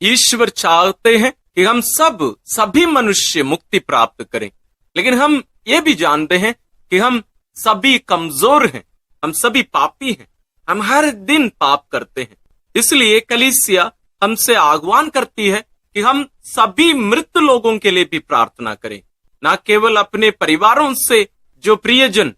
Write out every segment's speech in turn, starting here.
ईश्वर चाहते हैं कि हम सभी मनुष्य मुक्ति प्राप्त करें, लेकिन हम ये भी जानते हैं कि हम सभी कमजोर हैं, हम सभी पापी हैं, हम हर दिन पाप करते हैं। इसलिए कलीसिया हमसे आह्वान करती है कि हम सभी मृत लोगों के लिए भी प्रार्थना करें, न केवल अपने परिवारों से जो प्रियजन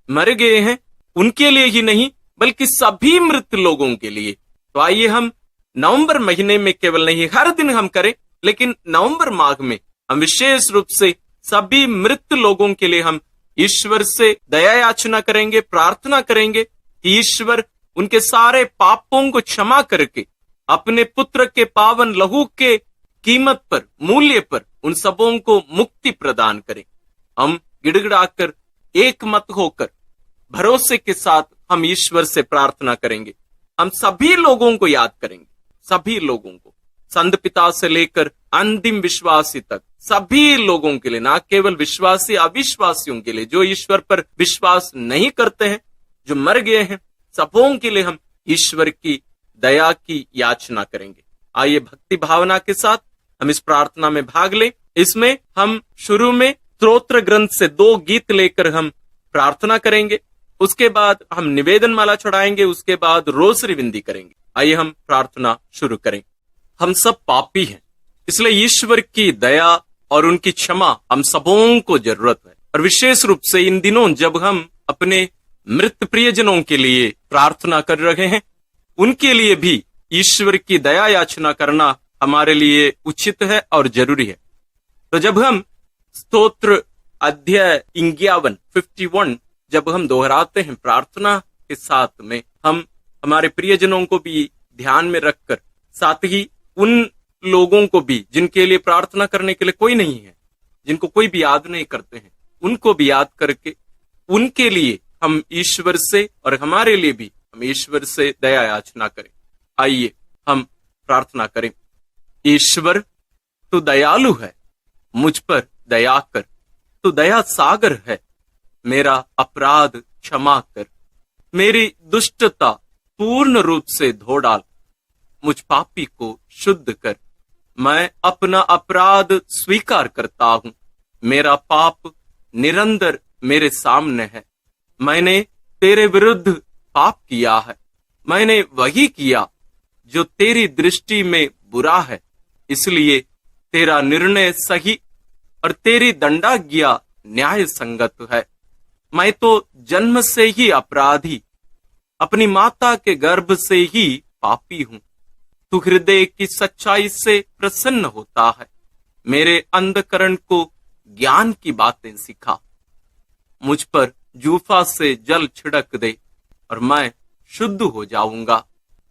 मर गए हैं उनके लिए ही नहीं, बल्कि सभी मृत लोगों के लिए। तो आइए हम नवंबर महीने में केवल नहीं, हर दिन हम करें, लेकिन नवंबर माह में हम विशेष रूप से सभी मृत लोगों के लिए हम ईश्वर से दया याचना करेंगे, प्रार्थना करेंगे कि ईश्वर उनके सारे पापों को क्षमा करके अपने पुत्र के पावन लहू के कीमत पर, मूल्य पर उन सबों को मुक्ति प्रदान करें। हम गिड़गिड़ाकर एक मत होकर भरोसे के साथ हम ईश्वर से प्रार्थना करेंगे। हम सभी लोगों को याद करेंगे, सभी लोगों को, संत पिता से लेकर अंतिम विश्वासी तक, सभी लोगों के लिए, ना केवल विश्वासी अविश्वासियों के लिए, जो ईश्वर पर विश्वास नहीं करते हैं, जो मर गए हैं, सबों के लिए हम ईश्वर की दया की याचना करेंगे। आइए भक्ति भावना के साथ हम इस प्रार्थना में भाग लें। इसमें हम शुरू में स्तोत्र ग्रंथ से 2 गीत लेकर हम प्रार्थना करेंगे, उसके बाद हम निवेदन माला चढ़ाएंगे, उसके बाद रोसरी विनती करेंगे। आइए हम प्रार्थना शुरू करें। हम सब पापी हैं, इसलिए ईश्वर की दया और उनकी क्षमा हम सबों को जरूरत है। और विशेष रूप से इन दिनों जब हम अपने मृत प्रियजनों के लिए प्रार्थना कर रहे हैं, उनके लिए भी ईश्वर की दया याचना करना हमारे लिए उचित है और जरूरी है। तो जब हम स्तोत्र अध्याय 51 जब हम दोहराते हैं प्रार्थना के साथ में, हम हमारे प्रियजनों को भी ध्यान में रखकर, साथ ही उन लोगों को भी जिनके लिए प्रार्थना करने के लिए कोई नहीं है, जिनको कोई भी याद नहीं करते हैं, उनको भी याद करके उनके लिए हम ईश्वर से और हमारे लिए भी हम ईश्वर से दया याचना करें। आइए हम प्रार्थना करें। ईश्वर तू दयालु है, मुझ पर दया कर, तू दया सागर है, मेरा अपराध क्षमा कर, मेरी दुष्टता पूर्ण रूप से धो डाल, मुझ पापी को शुद्ध कर। मैं अपना अपराध स्वीकार करता हूं, मेरा पाप निरंतर मेरे सामने है। मैंने तेरे विरुद्ध पाप किया है, मैंने वही किया जो तेरी दृष्टि में बुरा है, इसलिए तेरा निर्णय सही और तेरी दंडाज्ञा न्याय संगत है। मैं तो जन्म से ही अपराधी, अपनी माता के गर्भ से ही पापी हूं। तू हृदय की सच्चाई से प्रसन्न होता है, मेरे अंधकरण को ज्ञान की बातें सिखा। मुझ पर जूफा से जल छिड़क दे और मैं शुद्ध हो जाऊंगा,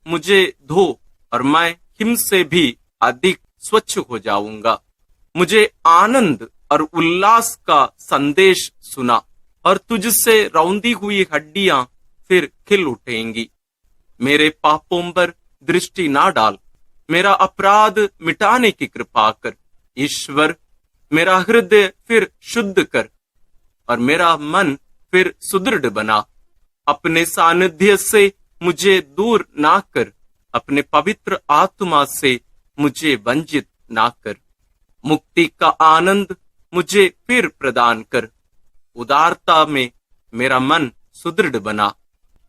मुझे धो और मैं हिम से भी अधिक स्वच्छ हो जाऊंगा। मुझे आनंद और उल्लास का संदेश सुना और तुझसे रौंदी हुई हड्डियां फिर खिल उठेंगी। मेरे पापों पर दृष्टि ना डाल, मेरा अपराध मिटाने की कृपा कर। ईश्वर मेरा हृदय फिर शुद्ध कर और मेरा मन फिर सुदृढ़ बना। अपने सानिध्य से मुझे दूर ना कर, अपने पवित्र आत्मा से मुझे वंचित ना कर। मुक्ति का आनंद मुझे फिर प्रदान कर, उदारता में मेरा मन सुदृढ़ बना।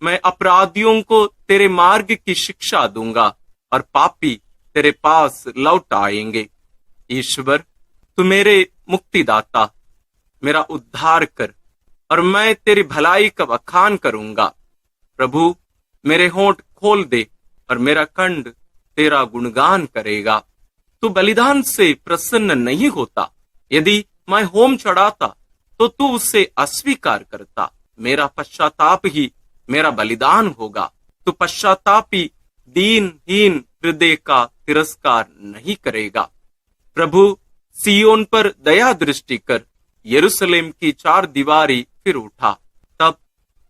मैं अपराधियों को तेरे मार्ग की शिक्षा दूंगा और पापी तेरे पास लौट आएंगे। ईश्वर तू मेरे मुक्तिदाता, मेरा उद्धार कर और मैं तेरी भलाई का बखान करूंगा। प्रभु मेरे होंठ खोल दे और मेरा कंठ तेरा गुणगान करेगा। तू बलिदान से प्रसन्न नहीं होता, यदि मैं होम चढ़ाता तो तू उसे अस्वीकार करता। मेरा पश्चाताप ही मेरा बलिदान होगा। तू पश्चातापी दीनहीन हृदय का तिरस्कार नहीं करेगा। प्रभु सियोन पर दया दृष्टि कर, यरूशलेम की 4 दीवारी फिर उठा। तब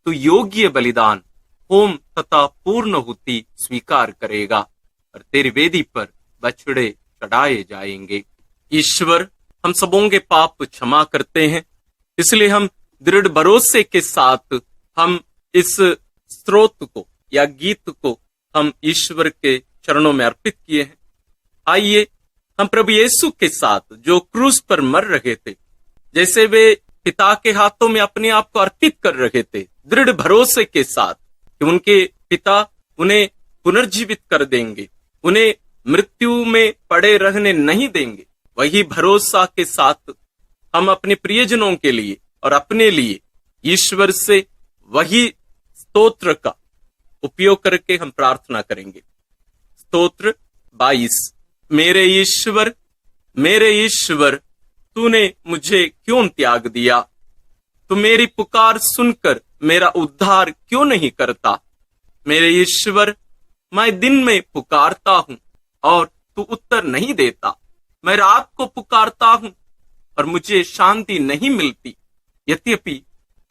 तू योग्य बलिदान, होम तथा पूर्णहुति स्वीकार करेगा और तेरी वेदी पर बछड़े चढ़ाए जाएंगे। ईश्वर हम सबों के पाप क्षमा करते हैं, इसलिए हम दृढ़ भरोसे के साथ हम इस स्तोत्र को या गीत को हम ईश्वर के चरणों में अर्पित किए हैं। आइए हम प्रभु यीशु के साथ जो क्रूस पर मर रहे थे, जैसे वे पिता के हाथों में अपने आप को अर्पित कर रहे थे, दृढ़ भरोसे के साथ कि उनके पिता उन्हें पुनर्जीवित कर देंगे, उन्हें मृत्यु में पड़े रहने नहीं देंगे, वही भरोसा के साथ हम अपने प्रियजनों के लिए और अपने लिए ईश्वर से वही स्तोत्र का उपयोग करके हम प्रार्थना करेंगे। स्तोत्र 22। मेरे ईश्वर, तूने मुझे क्यों त्याग दिया? तू मेरी पुकार सुनकर मेरा उद्धार क्यों नहीं करता? मेरे ईश्वर, मैं दिन में पुकारता हूं और तू उत्तर नहीं देता। मैं रात को पुकारता हूं और मुझे शांति नहीं मिलती। यद्यपि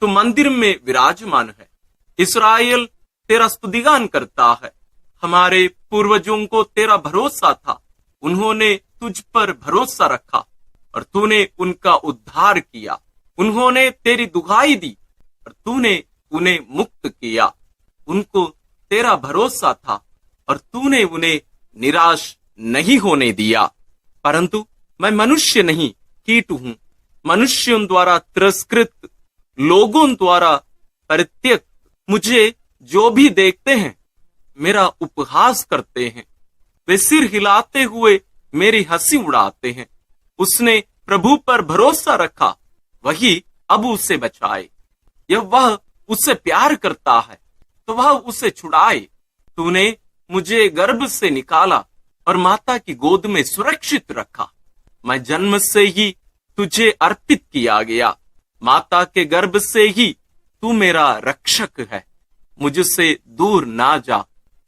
तू मंदिर में विराजमान है, इस्राएल तेरा स्तुतिगान करता है। हमारे पूर्वजों को तेरा भरोसा था, उन्होंने तुझ पर भरोसा रखा और तूने उनका उद्धार किया। उन्होंने तेरी दुहाई दी और तूने उन्हें मुक्त किया। उनको तेरा भरोसा था और तूने उन्हें निराश नहीं होने दिया। परंतु मैं मनुष्य नहीं, कीट हूं, मनुष्यों द्वारा तिरस्कृत, लोगों द्वारा परित्यक्त। मुझे जो भी देखते हैं मेरा उपहास करते हैं, वे सिर हिलाते हुए मेरी हंसी उड़ाते हैं। उसने प्रभु पर भरोसा रखा, वही अब उसे बचाए। यह वह उससे प्यार करता है तो वह उसे छुड़ाए। तूने मुझे गर्भ से निकाला और माता की गोद में सुरक्षित रखा। मैं जन्म से ही तुझे अर्पित किया गया, माता के गर्भ से ही तू मेरा रक्षक है। मुझसे दूर ना जा,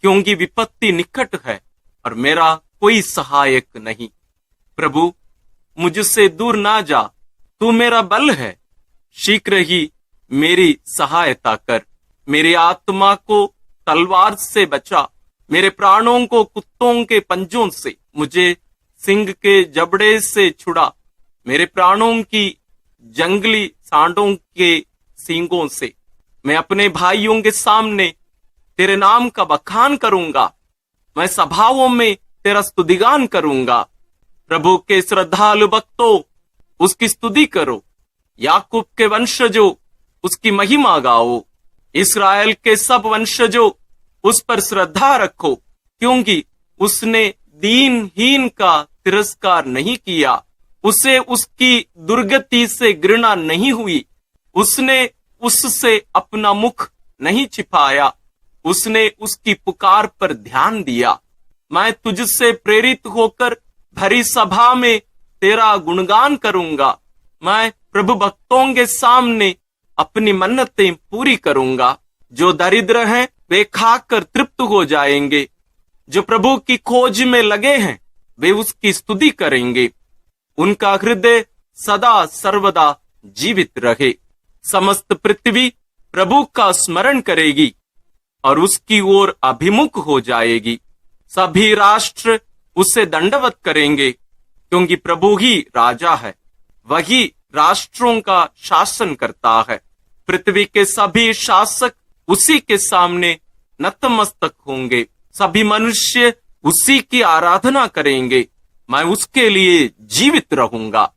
क्योंकि विपत्ति निकट है और मेरा कोई सहायक नहीं। प्रभु, मुझसे दूर ना जा, तू मेरा बल है। शीघ्र ही मेरी सहायता कर। मेरी आत्मा को तलवार से बचा, मेरे प्राणों को कुत्तों के पंजों से, मुझे सिंह के जबड़े से छुड़ा, मेरे प्राणों की जंगली सांडों के सींगों से। मैं अपने भाइयों के सामने तेरे नाम का बखान करूंगा, मैं सभाओं में तेरा स्तुतिगान करूंगा। प्रभु के श्रद्धालु भक्तों, उसकी स्तुति करो। याकूब के वंशजों, उसकी महिमा गाओ। इस्राएल के सब वंशजों, उस पर श्रद्धा रखो, क्योंकि उसने दीनहीन का तिरस्कार नहीं किया, उसे उसकी दुर्गति से घृणा नहीं हुई। उसने उससे अपना मुख नहीं छिपाया, उसने उसकी पुकार पर ध्यान दिया। मैं तुझसे प्रेरित होकर भरी सभा में तेरा गुणगान करूंगा। मैं प्रभु भक्तों के सामने अपनी मन्नतें पूरी करूंगा। जो दरिद्र हैं वे खाकर तृप्त हो जाएंगे, जो प्रभु की खोज में लगे हैं वे उसकी स्तुति करेंगे। उनका हृदय सदा सर्वदा जीवित रहे। समस्त पृथ्वी प्रभु का स्मरण करेगी और उसकी ओर अभिमुख हो जाएगी। सभी राष्ट्र उसे दंडवत करेंगे, क्योंकि प्रभु ही राजा है, वही राष्ट्रों का शासन करता है। पृथ्वी के सभी शासक उसी के सामने नतमस्तक होंगे। सभी मनुष्य उसी की आराधना करेंगे। मैं उसके लिए जीवित रहूंगा,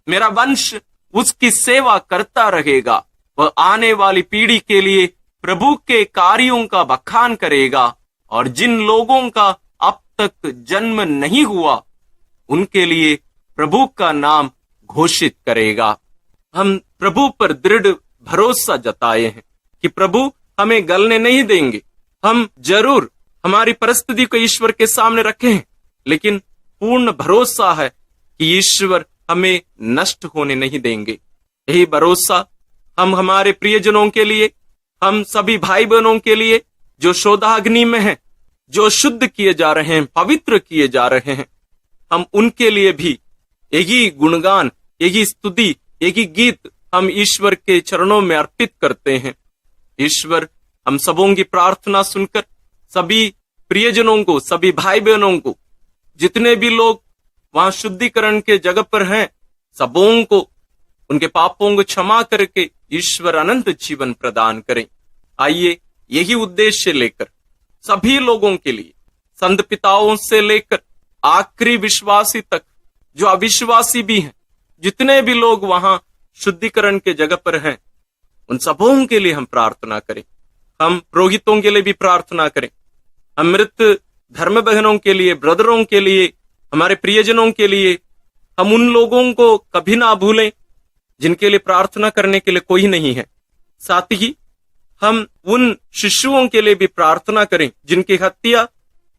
मेरा वंश उसकी सेवा करता रहेगा। वह आने वाली पीढ़ी के लिए प्रभु के कार्यों का बखान करेगा और जिन लोगों का अब तक जन्म नहीं हुआ उनके लिए प्रभु का नाम घोषित करेगा। हम प्रभु पर दृढ़ भरोसा जताए हैं कि प्रभु हमें गलने नहीं देंगे। हम जरूर हमारी परिस्थिति को ईश्वर के सामने रखे हैं, लेकिन पूर्ण भरोसा है कि ईश्वर हमें नष्ट होने नहीं देंगे। यही भरोसा हम हमारे प्रियजनों के लिए, हम सभी भाई बहनों के लिए जो शोधाग्नि में हैं, जो शुद्ध किए जा रहे हैं, पवित्र किए जा रहे हैं, हम उनके लिए भी यही गुणगान, यही स्तुति, यही गीत हम ईश्वर के चरणों में अर्पित करते हैं। ईश्वर हम सबों की प्रार्थना सुनकर सभी प्रियजनों को, सभी भाई बहनों को, जितने भी लोग वहां शुद्धिकरण के जगह पर हैं, सबों को उनके पापों को क्षमा करके ईश्वर अनंत जीवन प्रदान करें। आइए यही उद्देश्य लेकर सभी लोगों के लिए, संत पिताओं से लेकर आखिरी विश्वासी तक, जो अविश्वासी भी हैं, जितने भी लोग वहां शुद्धिकरण के जगह पर हैं, उन सबों के लिए हम प्रार्थना करें। हम पुरोहितों के लिए भी प्रार्थना करें, हम मृत धर्म बहनों के लिए, ब्रदरों के लिए, हमारे प्रियजनों के लिए, हम उन लोगों को कभी ना भूलें जिनके लिए प्रार्थना करने के लिए कोई नहीं है। साथ ही हम उन शिशुओं के लिए भी प्रार्थना करें जिनकी हत्या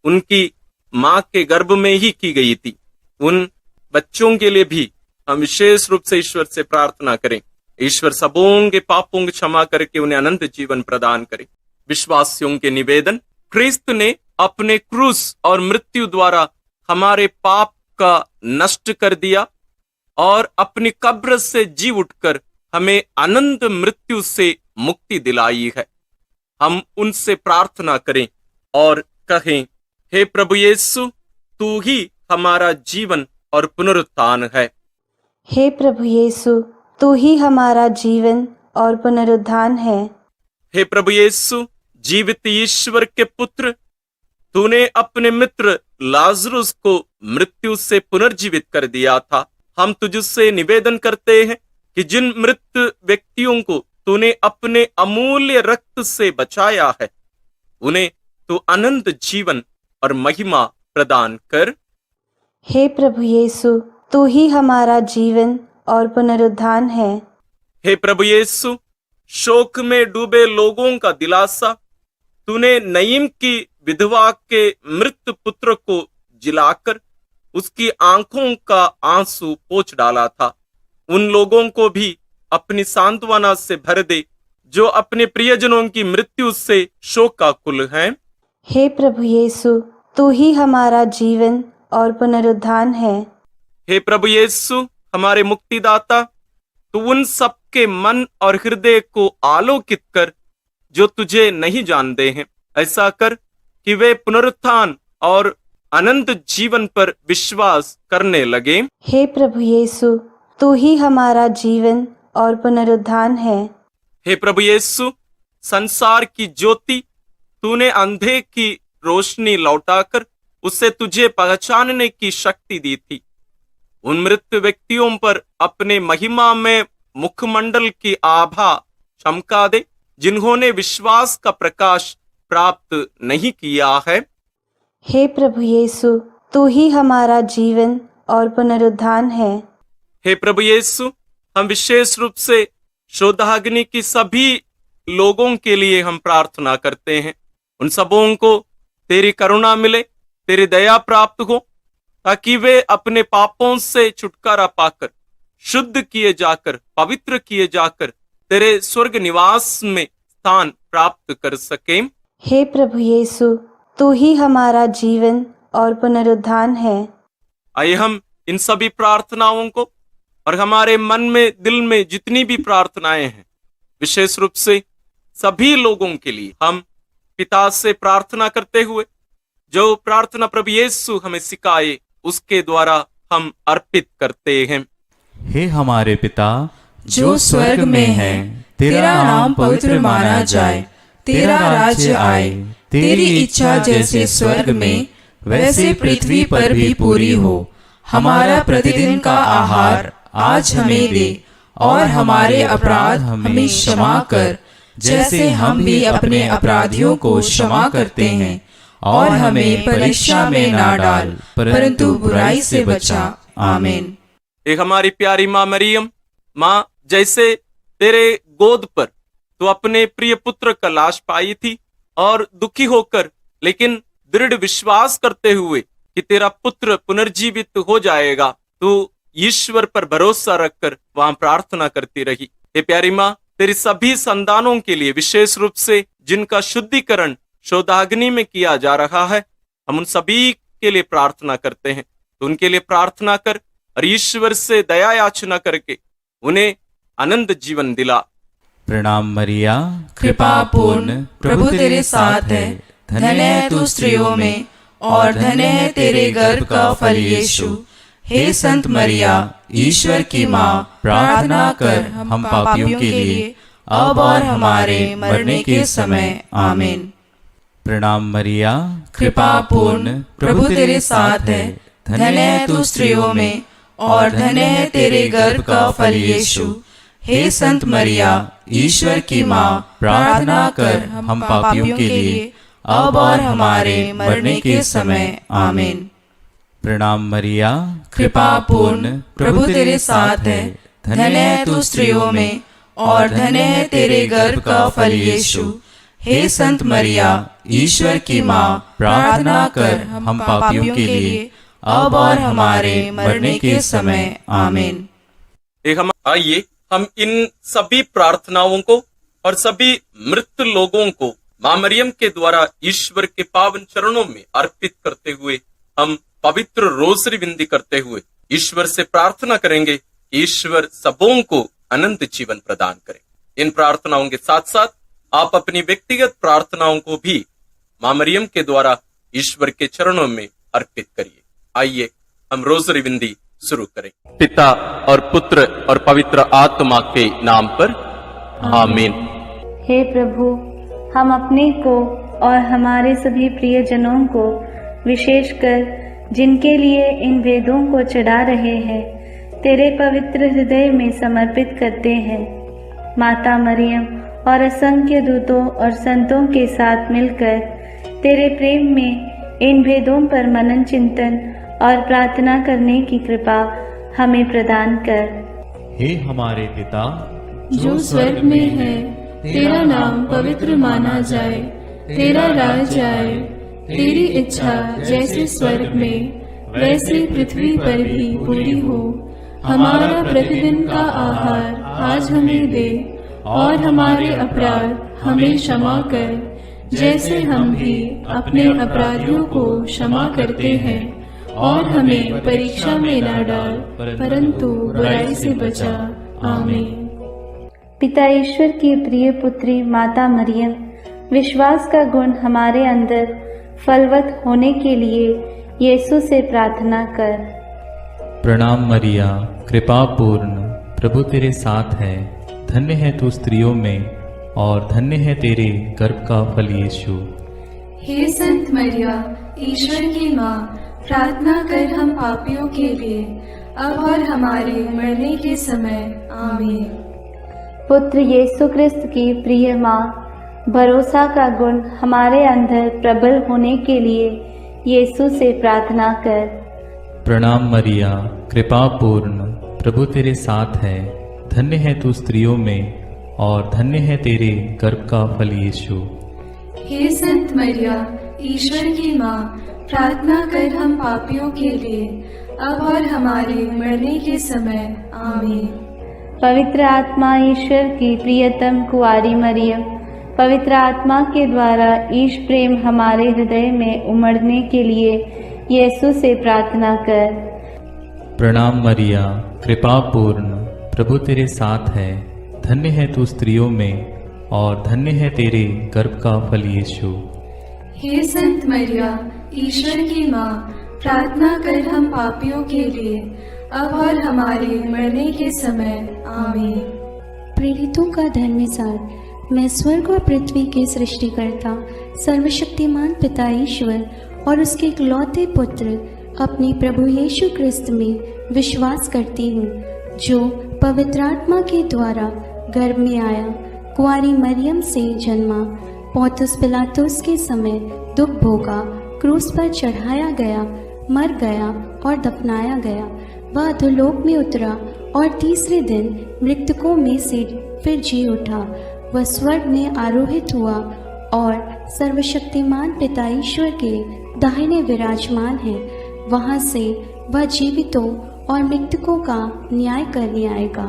उनकी मां के गर्भ में ही की गई थी। उन बच्चों के लिए भी हम विशेष रूप से ईश्वर से प्रार्थना करें। ईश्वर सबों के पापों को क्षमा करके उन्हें अनंत जीवन प्रदान करे। विश्वासियों के निवेदन, क्रिस्त ने अपने क्रूस और मृत्यु द्वारा हमारे पाप का नष्ट कर दिया और अपनी कब्र से जी उठकर हमें अनंत मृत्यु से मुक्ति दिलाई है। हम उनसे प्रार्थना करें और कहें, हे प्रभु यीशु, तू ही हमारा जीवन और पुनरुत्थान है। हे प्रभु यीशु, तू ही हमारा जीवन और पुनरुत्थान है। हे प्रभु यीशु, जीवित ईश्वर के पुत्र, तूने अपने मित्र लाजरुस को मृत्यु से पुनर्जीवित कर दिया था। हम तुझसे निवेदन करते हैं कि जिन मृत व्यक्तियों को तूने अपने अमूल्य रक्त से बचाया है, उन्हें तू अनंत जीवन और महिमा प्रदान कर। हे प्रभु यीशु, तू ही हमारा जीवन और पुनरुत्थान है। हे प्रभु यीशु, शोक में डूबे लोगों का दिलासा, तूने नईम की विधवा के मृत पुत्र को जिलाकर उसकी आंखों का आंसू पोंछ डाला था। उन लोगों को भी अपनी सांत्वना से भर दे जो अपने प्रियजनों की मृत्यु से शोकाकुल हैं। हे प्रभु यीशु, तू ही हमारा जीवन और पुनरुत्थान है। हे प्रभु यीशु, हमारे मुक्तिदाता, तू उन सबके मन और हृदय को आलोकित कर जो तुझे नहीं जानते हैं। ऐसा कर कि वे पुनरुत्थान और अनंत जीवन पर विश्वास करने लगे। हे प्रभु यीशु, तू ही हमारा जीवन और पुनरुत्थान है। हे प्रभु यीशु, संसार की ज्योति तूने अंधे की रोशनी लौटाकर उसे तुझे पहचानने की शक्ति दी थी। उन मृत व्यक्तियों पर अपने महिमा में मुखमंडल की आभा चमका दे जिन्होंने विश्वास का प्रकाश प्राप्त नहीं किया है। हे प्रभु यीशु, तू ही हमारा जीवन और पुनरुत्थान है। हे प्रभु यीशु, हम विशेष रूप से शोधाग्नि की सभी लोगों के लिए हम प्रार्थना करते हैं। उन सबों को तेरी करुणा मिले, तेरी दया प्राप्त हो, ताकि वे अपने पापों से छुटकारा पाकर शुद्ध किए जाकर, पवित्र किए जाकर तेरे स्वर्ग निवास में स्थान प्राप्त कर सकें। हे प्रभु यीशु, तू ही हमारा जीवन और पुनरुत्थान है। आइए हम इन सभी प्रार्थनाओं को और हमारे मन में, दिल में जितनी भी प्रार्थनाएं हैं, विशेष रूप से सभी लोगों के लिए हम पिता से प्रार्थना करते हुए जो प्रार्थना प्रभु यीशु हमें सिखाए उसके द्वारा हम अर्पित करते हैं। हे हमारे पिता जो स्वर्ग में है, तेरा नाम पवित्र माना जाए, तेरा राज्य आए, तेरी इच्छा जैसे स्वर्ग में वैसे पृथ्वी पर भी पूरी हो। हमारा प्रतिदिन का आहार आज हमें दे और हमारे अपराध हमें क्षमा कर जैसे हम भी अपने अपराधियों को क्षमा करते हैं, और हमें परीक्षा में ना डाल परंतु बुराई से बचा। आमीन। एक हमारी प्यारी माँ मरियम, माँ जैसे तेरे गोद पर तो अपने प्रिय पुत्र का लाश पाई थी और दुखी होकर लेकिन दृढ़ विश्वास करते हुए कि तेरा पुत्र पुनर्जीवित हो जाएगा, तो ईश्वर पर भरोसा रखकर वहां प्रार्थना करती रही। हे प्यारी माँ, तेरी सभी संतानों के लिए, विशेष रूप से जिनका शुद्धिकरण शोधाग्नि में किया जा रहा है, हम उन सभी के लिए प्रार्थना करते हैं। तो उनके लिए प्रार्थना कर और ईश्वर से दया याचना करके उन्हें अनंत जीवन दिला। प्रणाम मरिया, कृपा पूर्ण, प्रभु तेरे साथ है, धन्य है तू स्त्रियों में और धन्य है तेरे गर्भ का फल यीशु। हे संत मरिया, ईश्वर की माँ, प्रार्थना कर हम पापियों के लिए अब और हमारे मरने के समय। आमीन। प्रणाम मरिया, कृपा पूर्ण, प्रभु तेरे साथ है, धन्य है तू स्त्रियों में और धन्य है तेरे गर्भ का फल यीशु। हे संत मरिया, ईश्वर की माँ, प्रार्थना कर हम पापियों के लिए अब और हमारे मरने के समय। आमीन। प्रणाम मरिया, कृपा पूर्ण, प्रभु तेरे साथ है। धन्य है तू स्त्रियों में और धन्य है तेरे गर्भ का फल यीशु। हे संत मरिया, ईश्वर की माँ, प्रार्थना कर हम पापियों के लिए अब और हमारे मरने के समय। आमीन। आइए हम इन सभी प्रार्थनाओं को और सभी मृत लोगों को माँ मरियम के द्वारा ईश्वर के पावन चरणों में अर्पित करते हुए हम पवित्र रोसरी विनती करते हुए ईश्वर से प्रार्थना करेंगे, ईश्वर सबों को अनंत जीवन प्रदान करें। इन प्रार्थनाओं के साथ साथ आप अपनी व्यक्तिगत प्रार्थनाओं को भी माँ मरियम के द्वारा ईश्वर के चरणों में अर्पित करिए। आइए हम रोसरी विनती शुरू करें। पिता और पुत्र और पवित्र आत्मा के नाम पर, आमीन। हे प्रभु, हम अपने को और हमारे सभी प्रियजनों को, विशेषकर जिनके लिए इन वेदों को चढ़ा रहे हैं, तेरे पवित्र हृदय में समर्पित करते हैं। माता मरियम और असंख्य दूतों और संतों के साथ मिलकर तेरे प्रेम में इन भेदों पर मनन चिंतन और प्रार्थना करने की कृपा हमें प्रदान कर। हे हमारे पिता जो स्वर्ग में है, तेरा नाम पवित्र माना जाए, तेरा राज्य आए, तेरी इच्छा जैसे स्वर्ग में वैसे पृथ्वी पर भी पूरी हो। हमारा प्रतिदिन का आहार आज हमें दे और हमारे अपराध हमें क्षमा कर, जैसे हम भी अपने अपराधियों को क्षमा करते हैं, और हमें परीक्षा में न डाल, परंतु बुराई से बचा। आमीन। पिता ईश्वर की प्रिय पुत्री माता मरियम, विश्वास का गुण हमारे अंदर फलवत होने के लिए यीशु से प्रार्थना कर। प्रणाम मरिया, कृपा पूर्ण, प्रभु तेरे साथ है। धन्य है तू स्त्रियों में और धन्य है तेरे गर्भ का फल यीशु। हे संत मरिया, ईश्वर की माँ, प्रार्थना कर हम पापियों के लिए अब और हमारे मरने के समय। आमीन। पुत्र यीशु क्रिस्त की प्रिय माँ, भरोसा का गुण हमारे अंदर प्रबल होने के लिए यीशु से प्रार्थना कर। प्रणाम मरिया, कृपा पूर्ण, प्रभु तेरे साथ है। धन्य है तू स्त्रियों में और धन्य है तेरे गर्भ का फल यीशु। हे संत मरिया, ईश्वर की माँ, प्रार्थना कर हम पापियों के लिए अब और हमारे मरने के समय। आमीन। पवित्र आत्मा ईश्वर की प्रियतम कुंवारी मरियम, पवित्र आत्मा के द्वारा ईश प्रेम हमारे हृदय में उमड़ने के लिए यीशु से प्रार्थना कर। प्रणाम मरिया, कृपा पूर्ण, प्रभु तेरे साथ है। धन्य है तू स्त्रियों में और धन्य है तेरे गर्भ का फल यीशु। हे संत मरिया, ईश्वर की माँ, प्रार्थना कर हम पापियों के लिए अब और हमारे मरने के समय। आमीन। प्रेरितों का धर्मसार। मैं स्वर्ग और पृथ्वी के सृष्टिकर्ता सर्वशक्तिमान पिता ईश्वर और उसके इकलौते पुत्र अपने प्रभु यीशु क्रिस्त में विश्वास करती हूँ, जो पवित्र आत्मा के द्वारा गर्भ में आया, कुंवारी मरियम से जन्मा, पौंतुस पिलातुस के समय दुख भोगा, क्रूस पर चढ़ाया गया, मर गया और दफनाया गया। वह अधोलोक में उतरा और तीसरे दिन मृतकों में से फिर जी उठा। वह स्वर्ग में आरोहित हुआ और सर्वशक्तिमान पिता ईश्वर के दाहिने विराजमान है। वहाँ से वह जीवितों और मृतकों का न्याय करने आएगा।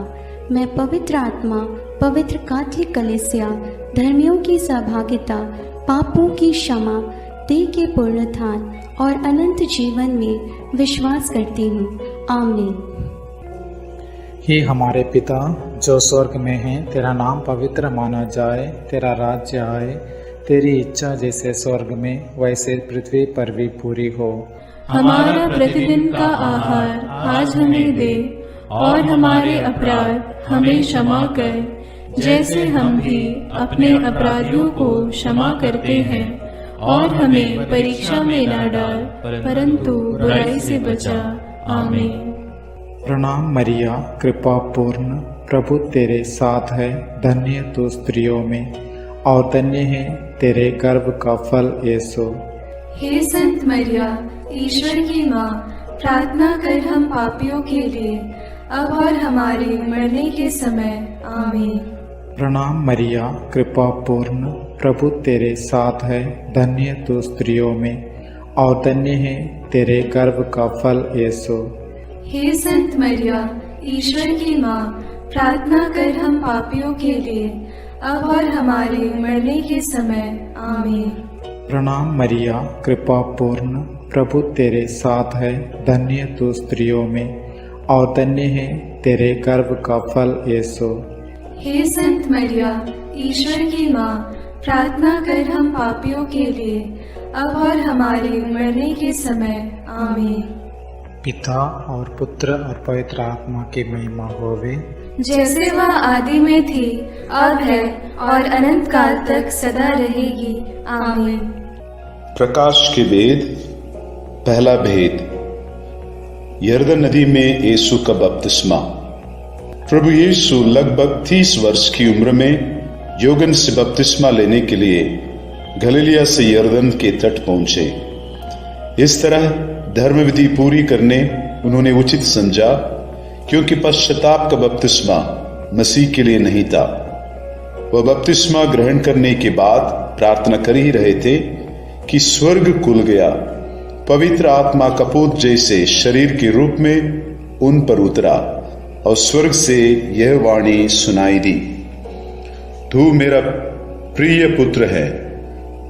मैं पवित्र आत्मा, पवित्र कैथोलिक कलीसिया, धर्मियों की सहभागिता, पापों की क्षमा, देह के पुनरुत्थान और अनंत जीवन में विश्वास करती हूँ। आमीन। हे हमारे पिता जो स्वर्ग में है, तेरा नाम पवित्र माना जाए, तेरा राज्य आए, तेरी इच्छा जैसे स्वर्ग में वैसे पृथ्वी पर भी पूरी हो। हमारा प्रतिदिन का आहार आज हमें दे और हमारे अपराध हमें क्षमा कर, जैसे हम भी अपने अपराधियों को क्षमा करते हैं, और हमें परीक्षा में न डाल, परंतु बुराई से बचा। आमीन। प्रणाम मरिया, कृपा पूर्ण, प्रभु तेरे साथ है। धन्य तू स्त्रियों में और धन्य है तेरे गर्भ का फल यीशु। हे संत मरिया, ईश्वर की माँ, प्रार्थना कर हम पापियों के लिए, अब और हमारे मरने के समय। आमीन। प्रणाम मरिया, कृपा पूर्ण, प्रभु तेरे साथ है। धन्य तू स्त्रियों में और धन्य है तेरे गर्भ का फल यीशु। हे संत मरिया, ईश्वर की माँ, प्रार्थना कर हम पापियों के लिए, अब और हमारे मरने के समय। आमीन। प्रणाम मरिया, कृपा पूर्ण, प्रभु तेरे साथ है। धन्य तू स्त्रियों में और धन्य है तेरे गर्भ का फल यीशु। हे संत मरिया, ईश्वर की माँ, प्रार्थना कर हम पापियों के लिए, अब और हमारे मरने के समय। आमीन। पिता और पुत्र और पवित्र आत्मा की महिमा होवे, जैसे वह आदि में थी, अब है और अनंत काल तक सदा रहेगी। आमीन। प्रकाश के वेद। पहला भेद, यरदन नदी में यीशु का बपतिस्मा। प्रभु यीशु लगभग 30 वर्ष की उम्र में योगन से बपतिस्मा लेने के लिए गलीलिया से यरदन के तट पहुंचे। इस तरह धर्म विधि पूरी करने उन्होंने उचित समझा, क्योंकि पश्चाताप का बपतिस्मा मसीह के लिए नहीं था। वह बपतिस्मा ग्रहण करने के बाद प्रार्थना कर ही रहे थे कि स्वर्ग खुल गया, पवित्र आत्मा कपूत जैसे शरीर के रूप में उन पर उतरा और स्वर्ग से यह वाणी सुनाई दी, तू मेरा प्रिय पुत्र है,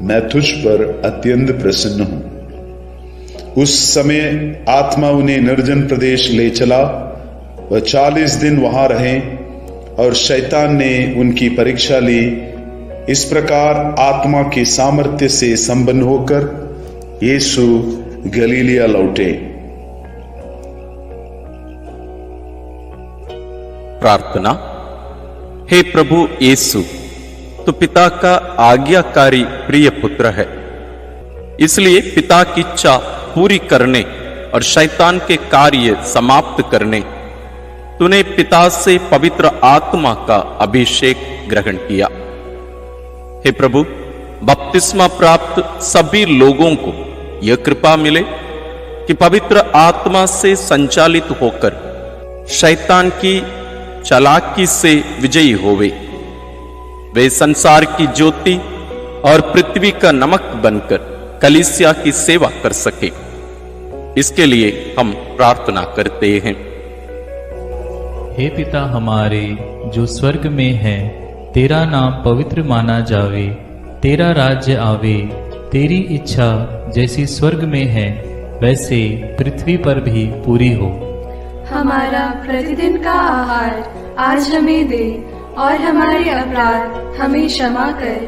मैं तुझ पर अत्यंत प्रसन्न हूं। उस समय आत्मा उन्हें निर्जन प्रदेश ले चला। वह 40 दिन वहां रहे और शैतान ने उनकी परीक्षा ली। इस प्रकार आत्मा के सामर्थ्य से संपन्न होकर यीशु गलीलिया लौटे। प्रार्थना। हे प्रभु यीशु, तो पिता का आज्ञाकारी प्रिय पुत्र है, इसलिए पिता की इच्छा पूरी करने और शैतान के कार्य समाप्त करने तूने पिता से पवित्र आत्मा का अभिषेक ग्रहण किया। हे प्रभु, बपतिस्मा प्राप्त सभी लोगों को यह कृपा मिले कि पवित्र आत्मा से संचालित होकर शैतान की चालाकी से विजयी होवे। वे संसार की ज्योति और पृथ्वी का नमक बनकर कलीसिया की सेवा कर सके, इसके लिए हम प्रार्थना करते हैं। हे पिता हमारे जो स्वर्ग में है, तेरा नाम पवित्र माना जावे, तेरा राज्य आवे, तेरी इच्छा जैसी स्वर्ग में है वैसे पृथ्वी पर भी पूरी हो। हमारा प्रतिदिन का आहार आज हमें दे, और हमारे अपराध हमें क्षमा कर,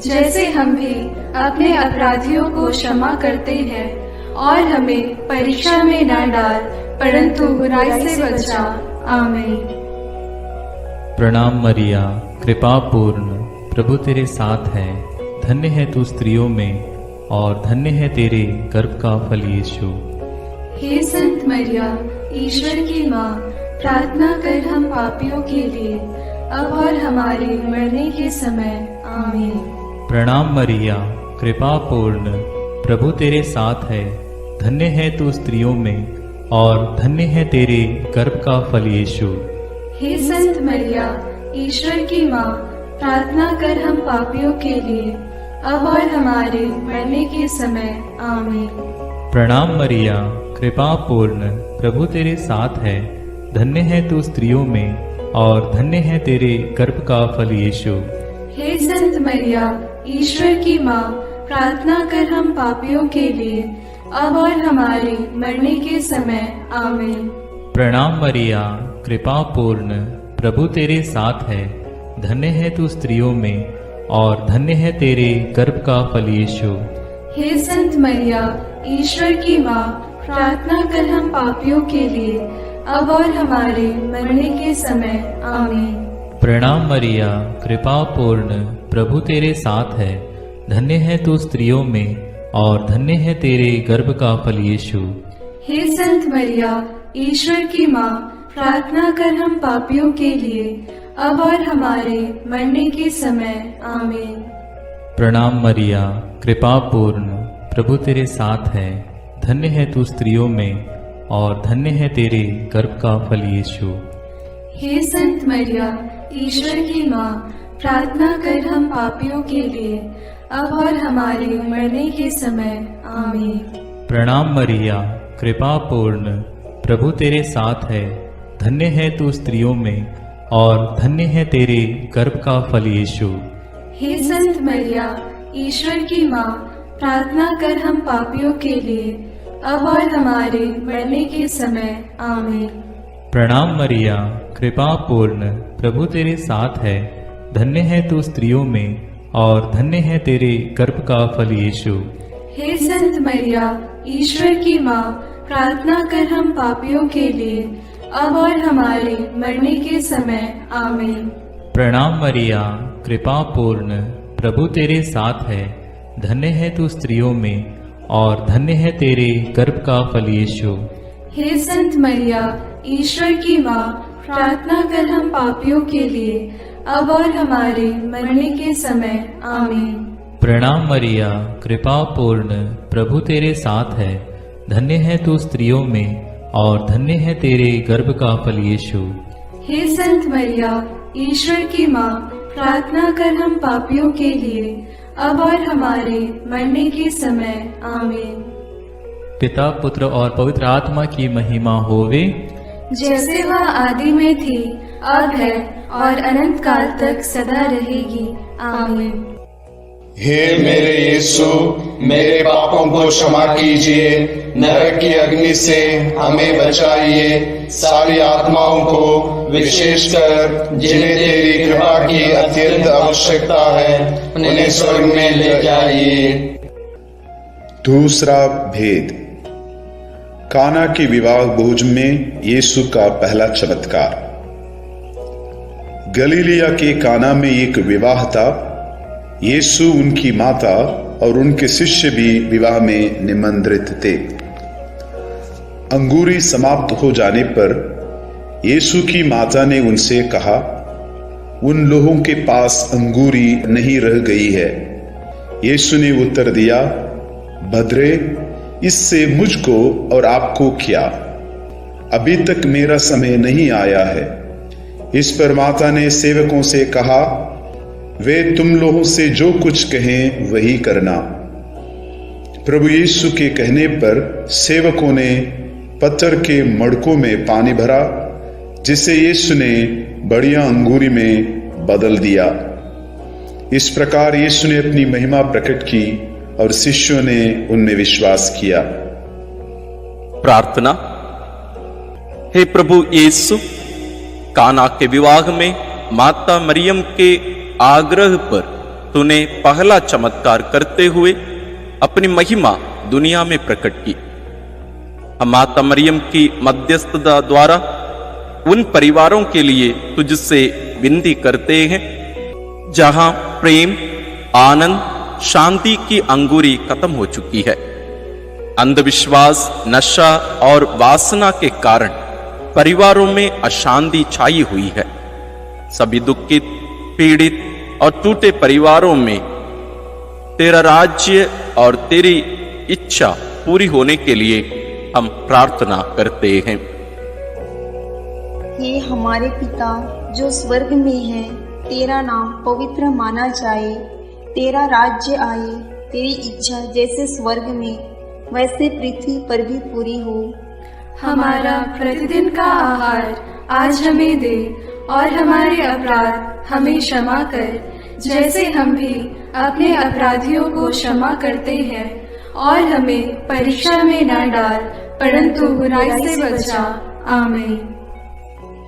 जैसे हम भी अपने अपराधियों को क्षमा करते हैं, और हमें परीक्षा में न डाल, परंतु बुराई से बचा। आमीन। प्रणाम मरिया, कृपा पूर्ण, प्रभु तेरे साथ है। धन्य है तू स्त्रियों में और धन्य है तेरे गर्भ का फल यीशु। हे संत मरिया, ईश्वर की माँ, प्रार्थना कर हम पापियों के लिए, अब और हमारे मरने के समय। आमीन। प्रणाम मरिया, कृपा पूर्ण, प्रभु तेरे साथ है। धन्य है तू स्त्रियों में और धन्य है तेरे गर्भ का फल यीशु। हे संत मरिया, ईश्वर की माँ, प्रार्थना कर हम पापियों के लिए, अब और हमारे मरने के समय। आमीन। प्रणाम मरिया, कृपा पूर्ण, प्रभु तेरे साथ है। धन्य है तू स्त्रियों में और धन्य है तेरे गर्भ का फल यीशु। हे संत मरिया, ईश्वर की माँ, प्रार्थना कर हम पापियों के लिए, अब और हमारे मरने के समय। आमीन। प्रणाम मरिया, कृपा पूर्ण, प्रभु तेरे साथ है। धन्य है तू स्त्रियों में और धन्य है तेरे गर्भ का फल यीशु। हे संत मरिया, ईश्वर की माँ, प्रार्थना कर हम पापियों के लिए, अब और हमारे मरने के समय। आमीन। प्रणाम मरिया, कृपा पूर्ण, प्रभु तेरे साथ है। धन्य है तू स्त्रियों में और धन्य है तेरे गर्भ का फल यीशु। हे संत मरिया, ईश्वर की माँ, प्रार्थना कर हम पापियों के लिए, अब और हमारे मरने के समय। आमीन। प्रणाम मरिया, कृपा पूर्ण, प्रभु तेरे साथ है। धन्य है तू स्त्रियों में और धन्य है तेरे गर्भ का फल यीशु। हे संत मरिया, ईश्वर की माँ, प्रार्थना कर हम पापियों के लिए, अब और हमारे मरने के समय। आमीन। प्रणाम मरिया, कृपा पूर्ण, प्रभु तेरे साथ है। धन्य है तू स्त्रियों में और धन्य है तेरे गर्भ का फल यीशु। हे संत मरिया, ईश्वर की माँ, प्रार्थना कर हम पापियों के लिए, अब और हमारे मरने के समय। आमीन। प्रणाम मरिया, कृपा पूर्ण, प्रभु तेरे साथ है। धन्य है तू स्त्रियों में और धन्य है तेरे गर्भ का फल यीशु। हे संत मरिया, ईश्वर की माँ, प्रार्थना कर हम पापियों के लिए, अब और हमारे मरने के समय। आमीन। प्रणाम मरिया, कृपा पूर्ण, प्रभु तेरे साथ है। धन्य है तू स्त्रियों में और धन्य है तेरे गर्भ का फल यीशु। हे संत मरिया, ईश्वर की माँ, प्रार्थना कर हम पापियों के लिए, अब और हमारे मरने के समय। आमीन। प्रणाम मरिया, कृपा पूर्ण, प्रभु तेरे साथ है। धन्य है तू स्त्रियों में और धन्य है तेरे गर्भ का फल यीशु। हे संत मरिया, ईश्वर की माँ, प्रार्थना कर हम पापियों के लिए, अब और हमारे मरने के समय। आमीन। पिता, पुत्र और पवित्र आत्मा की महिमा होवे, जैसे वह आदि में थी, अब है और अनंत काल तक सदा रहेगी। आमीन। हे मेरे यीशु, मेरे पापों को क्षमा कीजिए, नरक की अग्नि से हमें बचाइए, सारी आत्माओं को, विशेषकर जिन्हें तेरी कृपा की अत्यंत आवश्यकता है, उन्हें स्वर्ग में ले जाइए। दूसरा भेद, काना के विवाह भोज में यीशु का पहला चमत्कार। गलीलिया के काना में एक विवाह था। यीशु, उनकी माता और उनके शिष्य भी विवाह में निमंत्रित थे। अंगूरी समाप्त हो जाने पर यीशु की माता ने उनसे कहा, उन लोगों के पास अंगूरी नहीं रह गई है। यीशु ने उत्तर दिया, भद्रे, इससे मुझको और आपको क्या? अभी तक मेरा समय नहीं आया है। इस पर माता ने सेवकों से कहा, वे तुम लोगों से जो कुछ कहें वही करना। प्रभु यीशु के कहने पर सेवकों ने पत्थर के मड़कों में पानी भरा, जिसे यीशु ने बढ़िया अंगूरी में बदल दिया। इस प्रकार यीशु ने अपनी महिमा प्रकट की और शिष्यों ने उनमें विश्वास किया। प्रार्थना। हे प्रभु यीशु, काना के विवाह में माता मरियम के आग्रह पर तूने पहला चमत्कार करते हुए अपनी महिमा दुनिया में प्रकट की। हम माता मरियम की मध्यस्थता द्वारा उन परिवारों के लिए तुझसे विनती करते हैं जहां प्रेम, आनंद, शांति की अंगूरी खत्म हो चुकी है। अंधविश्वास, नशा और वासना के कारण परिवारों में अशांति छाई हुई है। सभी दुखित, पीड़ित और टूटे परिवारों में तेरा राज्य और तेरी इच्छा पूरी होने के लिए हम प्रार्थना करते हैं। हे हमारे पिता जो स्वर्ग में है, तेरा नाम पवित्र माना जाए, तेरा राज्य आए, तेरी इच्छा जैसे स्वर्ग में वैसे पृथ्वी पर भी पूरी हो। हमारा प्रतिदिन का आहार आज हमें दे, और हमारे अपराध हमें क्षमा कर, जैसे हम भी अपने अपराधियों को क्षमा करते हैं, और हमें परीक्षा में न डाल, परंतु बुराई से बचा। आमीन।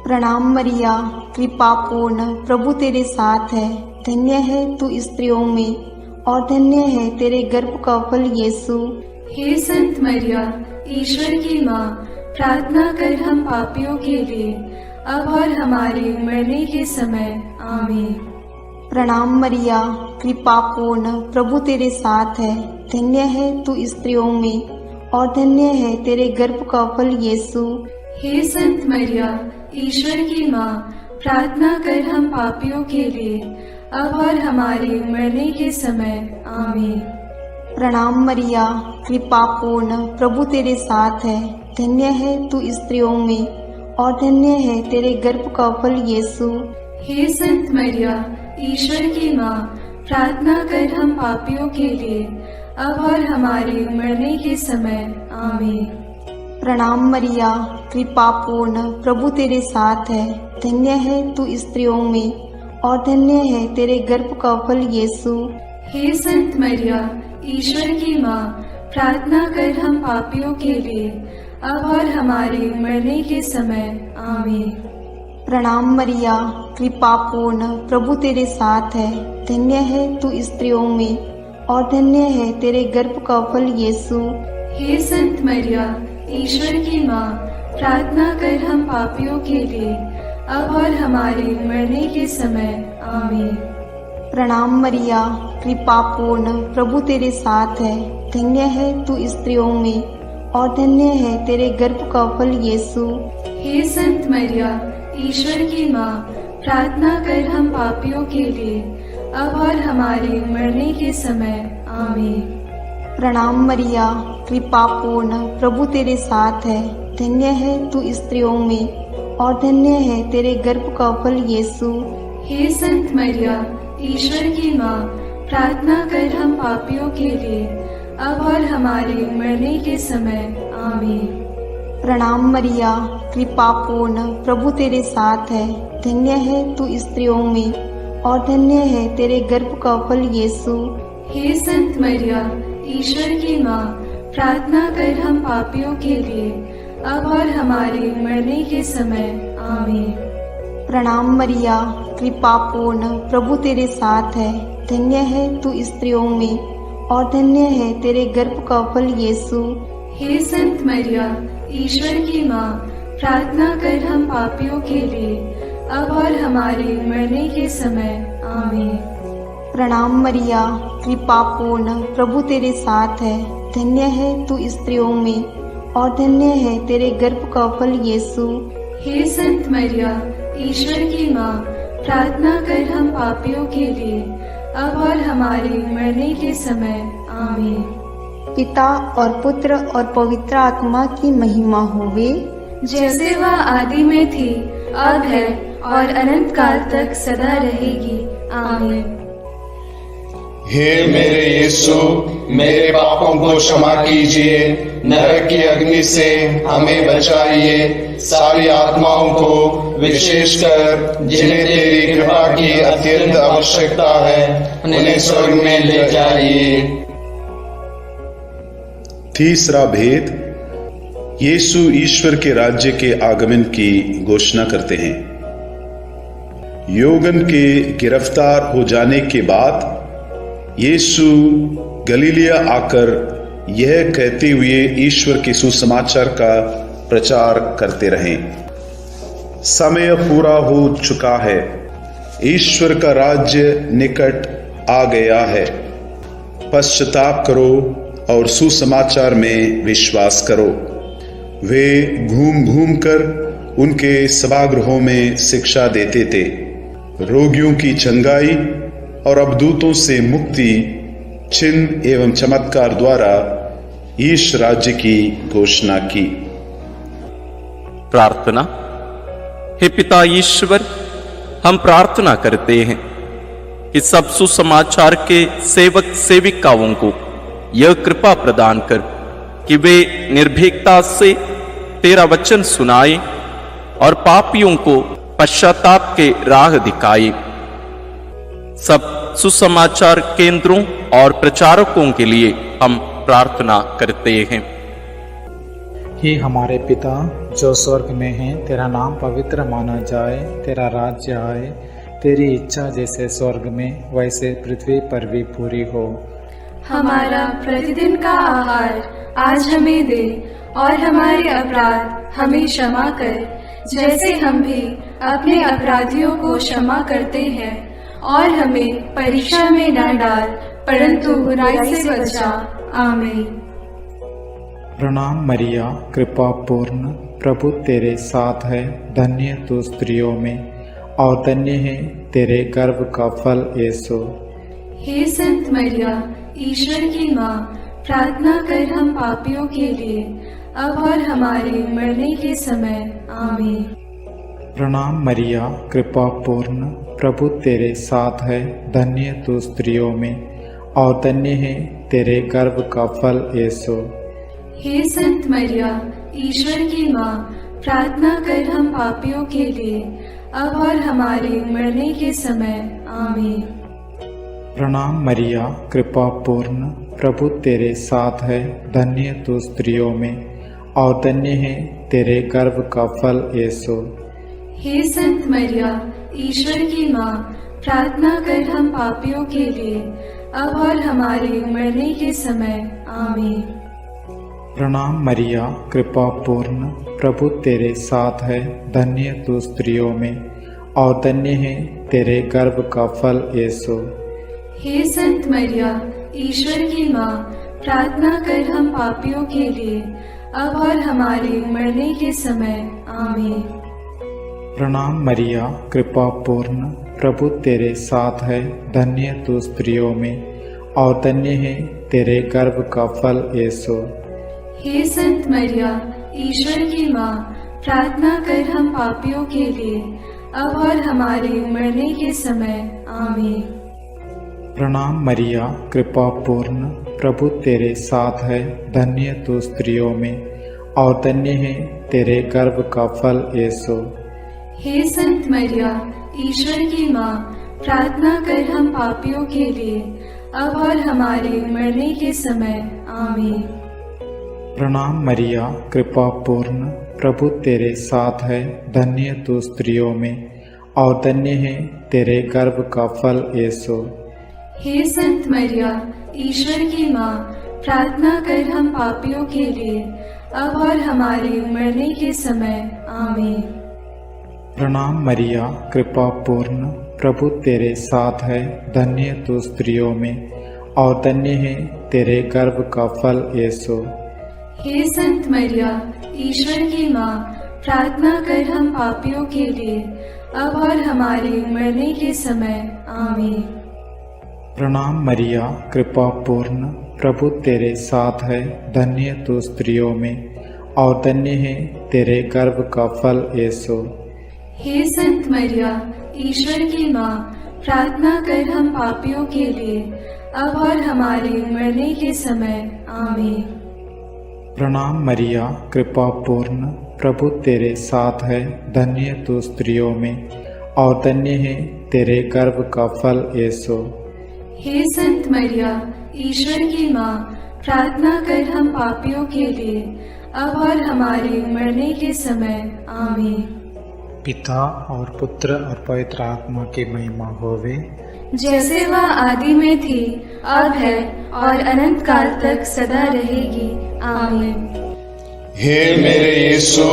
प्रणाम मरिया, कृपा पूर्ण, प्रभु तेरे साथ है। धन्य है तू स्त्रियों में और धन्य है तेरे गर्भ का फल यीशु। हे संत मरिया, ईश्वर की माँ, प्रार्थना कर हम पापियों के लिए, अब और हमारे मरने के समय। आमीन। प्रणाम मरिया, कृपा पूर्ण, प्रभु तेरे साथ है। धन्य है तू स्त्रियों में और धन्य है तेरे गर्भ का फल यीशु। हे संत मरिया, ईश्वर की माँ, प्रार्थना कर हम पापियों के लिए, अब और हमारे मरने के समय। आमीन। प्रणाम मरिया, कृपा पूर्ण, प्रभु तेरे साथ है। धन्य है तू स्त्रियों में और धन्य है तेरे गर्भ का फल यीशु। हे संत मरिया, ईश्वर की माँ, प्रार्थना कर हम पापियों के लिए, अब और हमारे मरने के समय। आमीन। प्रणाम मरिया, कृपा पूर्ण, प्रभु तेरे साथ है। धन्य है तू स्त्रियों में और धन्य है तेरे गर्भ का फल यीशु। हे संत मरिया, ईश्वर की माँ, प्रार्थना कर हम पापियों के लिए, अब और हमारे मरने के समय। आमीन। प्रणाम मरिया, कृपा पूर्ण, प्रभु तेरे साथ है। धन्य है तू स्त्रियों में और धन्य है तेरे गर्भ का फल यीशु। हे संत मरिया, ईश्वर की माँ, प्रार्थना कर हम पापियों के लिए, अब और हमारे मरने के समय। आमीन। प्रणाम मरिया, कृपा पूर्ण, प्रभु तेरे साथ है। धन्य है तू स्त्रियों में और धन्य है तेरे गर्भ का फल यीशु। हे संत मरिया, ईश्वर की माँ, प्रार्थना कर हम पापियों के लिए, अब और हमारे मरने के समय। आमीन। प्रणाम मरिया, कृपा पूर्ण, प्रभु तेरे साथ है। धन्य है तू स्त्रियों में और धन्य है तेरे गर्भ का फल यीशु। हे संत मरिया, ईश्वर की माँ, प्रार्थना कर हम पापियों के लिए, अब और हमारे मरने के समय। आमीन। प्रणाम मरिया, कृपा पूर्ण, प्रभु तेरे साथ है। धन्य है तू स्त्रियों में और धन्य है तेरे गर्भ का फल यीशु। हे संत मरिया, ईश्वर की माँ, प्रार्थना कर हम पापियों के लिए, अब और हमारे मरने के समय। आमीन। प्रणाम मरिया, कृपा पूर्ण, प्रभु तेरे साथ है। धन्य है तू स्त्रियों में और धन्य है तेरे गर्भ का फल यीशु। हे संत मरिया, ईश्वर की माँ, प्रार्थना कर हम पापियों के लिए, अब और हमारे मरने के समय। आमीन। प्रणाम मरिया, कृपा पूर्ण, प्रभु तेरे साथ है। धन्य है तू स्त्रियों में और धन्य है तेरे गर्भ का फल यीशु। हे संत मरिया, ईश्वर की माँ, प्रार्थना कर हम पापियों के लिए, अब और हमारे मरने के समय। आमीन। पिता और पुत्र और पवित्र आत्मा की महिमा होवे, जैसे वह आदि में थी, अब है और अनंत काल तक सदा रहेगी। आमीन। हे मेरे यीशु, मेरे पापों को क्षमा कीजिए, नरक की अग्नि से हमें बचाइए, सारी आत्माओं को, विशेषकर जिन्हें तेरी कृपा की अत्यंत आवश्यकता है, उन्हें स्वर्ग में ले जाइए। तीसरा भेद, यीशु ईश्वर के राज्य के आगमन की घोषणा करते हैं। योगन के गिरफ्तार हो जाने के बाद यीशु गलीलिया आकर यह कहते हुए ईश्वर के सुसमाचार का प्रचार करते रहे, समय पूरा हो चुका है, ईश्वर का राज्य निकट आ गया है, पश्चाताप करो और सुसमाचार में विश्वास करो। वे घूम घूम कर उनके सभागृहों में शिक्षा देते थे, रोगियों की चंगाई और अवधूतों से मुक्ति, चिन्ह एवं चमत्कार द्वारा ईश राज्य की घोषणा की। प्रार्थना। हे पिता ईश्वर, हम प्रार्थना करते हैं कि सब सुसमाचार के सेवक सेविकाओं को यह कृपा प्रदान कर कि वे निर्भीकता से तेरा वचन सुनाए और पापियों को पश्चाताप के राह दिखाए। सब सुसमाचार केंद्रों और प्रचारकों के लिए हम प्रार्थना करते हैं। हे हमारे पिता जो स्वर्ग में है, तेरा नाम पवित्र माना जाए, तेरा राज्य आए, तेरी इच्छा जैसे स्वर्ग में वैसे पृथ्वी पर भी पूरी हो। हमारा प्रतिदिन का आहार आज हमें दे और हमारे अपराध हमें क्षमा कर, जैसे हम भी अपने अपराधियों को क्षमा करते हैं, और हमें परीक्षा में न डाल, परंतु बुराई से बचा। आमीन। प्रणाम मरिया, कृपा पूर्ण, प्रभु तेरे साथ है, धन्य तू स्त्रियों में और धन्य है तेरे गर्भ का फल यीशु। हे संत मरिया, ईश्वर की माँ, प्रार्थना कर हम पापियों के लिए, अब और हमारे मरने के समय। आमीन। प्रणाम मरिया, कृपा पूर्ण, प्रभु तेरे साथ है, धन्य तू स्त्रियों में और धन्य है तेरे गर्भ का फल यीशु। हे संत मरिया, ईश्वर की माँ, प्रार्थना कर हम पापियों के लिए, अब और हमारे मरने के समय। आमीन। प्रणाम मरिया, कृपा पूर्ण, प्रभु तेरे साथ है, धन्य तू स्त्रियों में और धन्य है तेरे गर्भ का फल यीशु। हे संत मरिया, ईश्वर की माँ, प्रार्थना कर हम पापियों के लिए, अब और हमारे मरने के समय। आमीन। प्रणाम मरिया, कृपा पूर्ण, प्रभु तेरे साथ है, धन्य तू स्त्रियों में और धन्य है तेरे गर्भ का फल यीशु। हे संत मरिया, ईश्वर की माँ, प्रार्थना कर हम पापियों के लिए, अब और हमारे मरने के समय। आमीन। प्रणाम मरिया, कृपा पूर्ण, प्रभु तेरे साथ है, धन्य तू स्त्रियों में और धन्य है तेरे गर्भ का फल यीशु। हे संत मरिया, ईश्वर की माँ, प्रार्थना कर हम पापियों के लिए, अब और हमारे मरने के समय। आमीन। प्रणाम मरिया, कृपा पूर्ण, प्रभु तेरे साथ है, धन्य तू स्त्रियों में और धन्य है तेरे गर्भ का फल यीशु। हे संत मरिया, ईश्वर की माँ, प्रार्थना कर हम पापियों के लिए, अब और हमारे मरने के समय। आमीन। प्रणाम मरिया, कृपा पूर्ण, प्रभु तेरे साथ है, धन्य तू स्त्रियों में और धन्य है तेरे गर्भ का फल यीशु। हे संत मरिया, ईश्वर की माँ, प्रार्थना कर हम पापियों के लिए, अब और हमारे मरने के समय। आमीन। प्रणाम मरिया, कृपा पूर्ण, प्रभु तेरे साथ है, धन्य तू स्त्रियों में और धन्य है तेरे गर्भ का फल यीशु। हे संत मरिया, ईश्वर की माँ, प्रार्थना कर हम पापियों के लिए, अब और हमारे मरने के समय। आमीन। प्रणाम मरिया, कृपा पूर्ण, प्रभु तेरे साथ है, धन्य तू स्त्रियों में और धन्य है तेरे गर्भ का फल यीशु। हे संत मरिया, ईश्वर की माँ, प्रार्थना कर हम पापियों के लिए, अब और हमारे मरने के समय। आमीन। प्रणाम मरिया, कृपा पूर्ण, प्रभु तेरे साथ है, धन्य तू स्त्रियों में और धन्य है तेरे गर्भ का फल यीशु। हे संत मरिया, ईश्वर की माँ, प्रार्थना कर हम पापियों के लिए, अब और हमारे मरने के समय। आमीन। पिता और पुत्र और पवित्र आत्मा की महिमा होवे, जैसे वह आदि में थी, अब है और अनंत काल तक सदा रहेगी। आमीन। हे मेरे यीशु,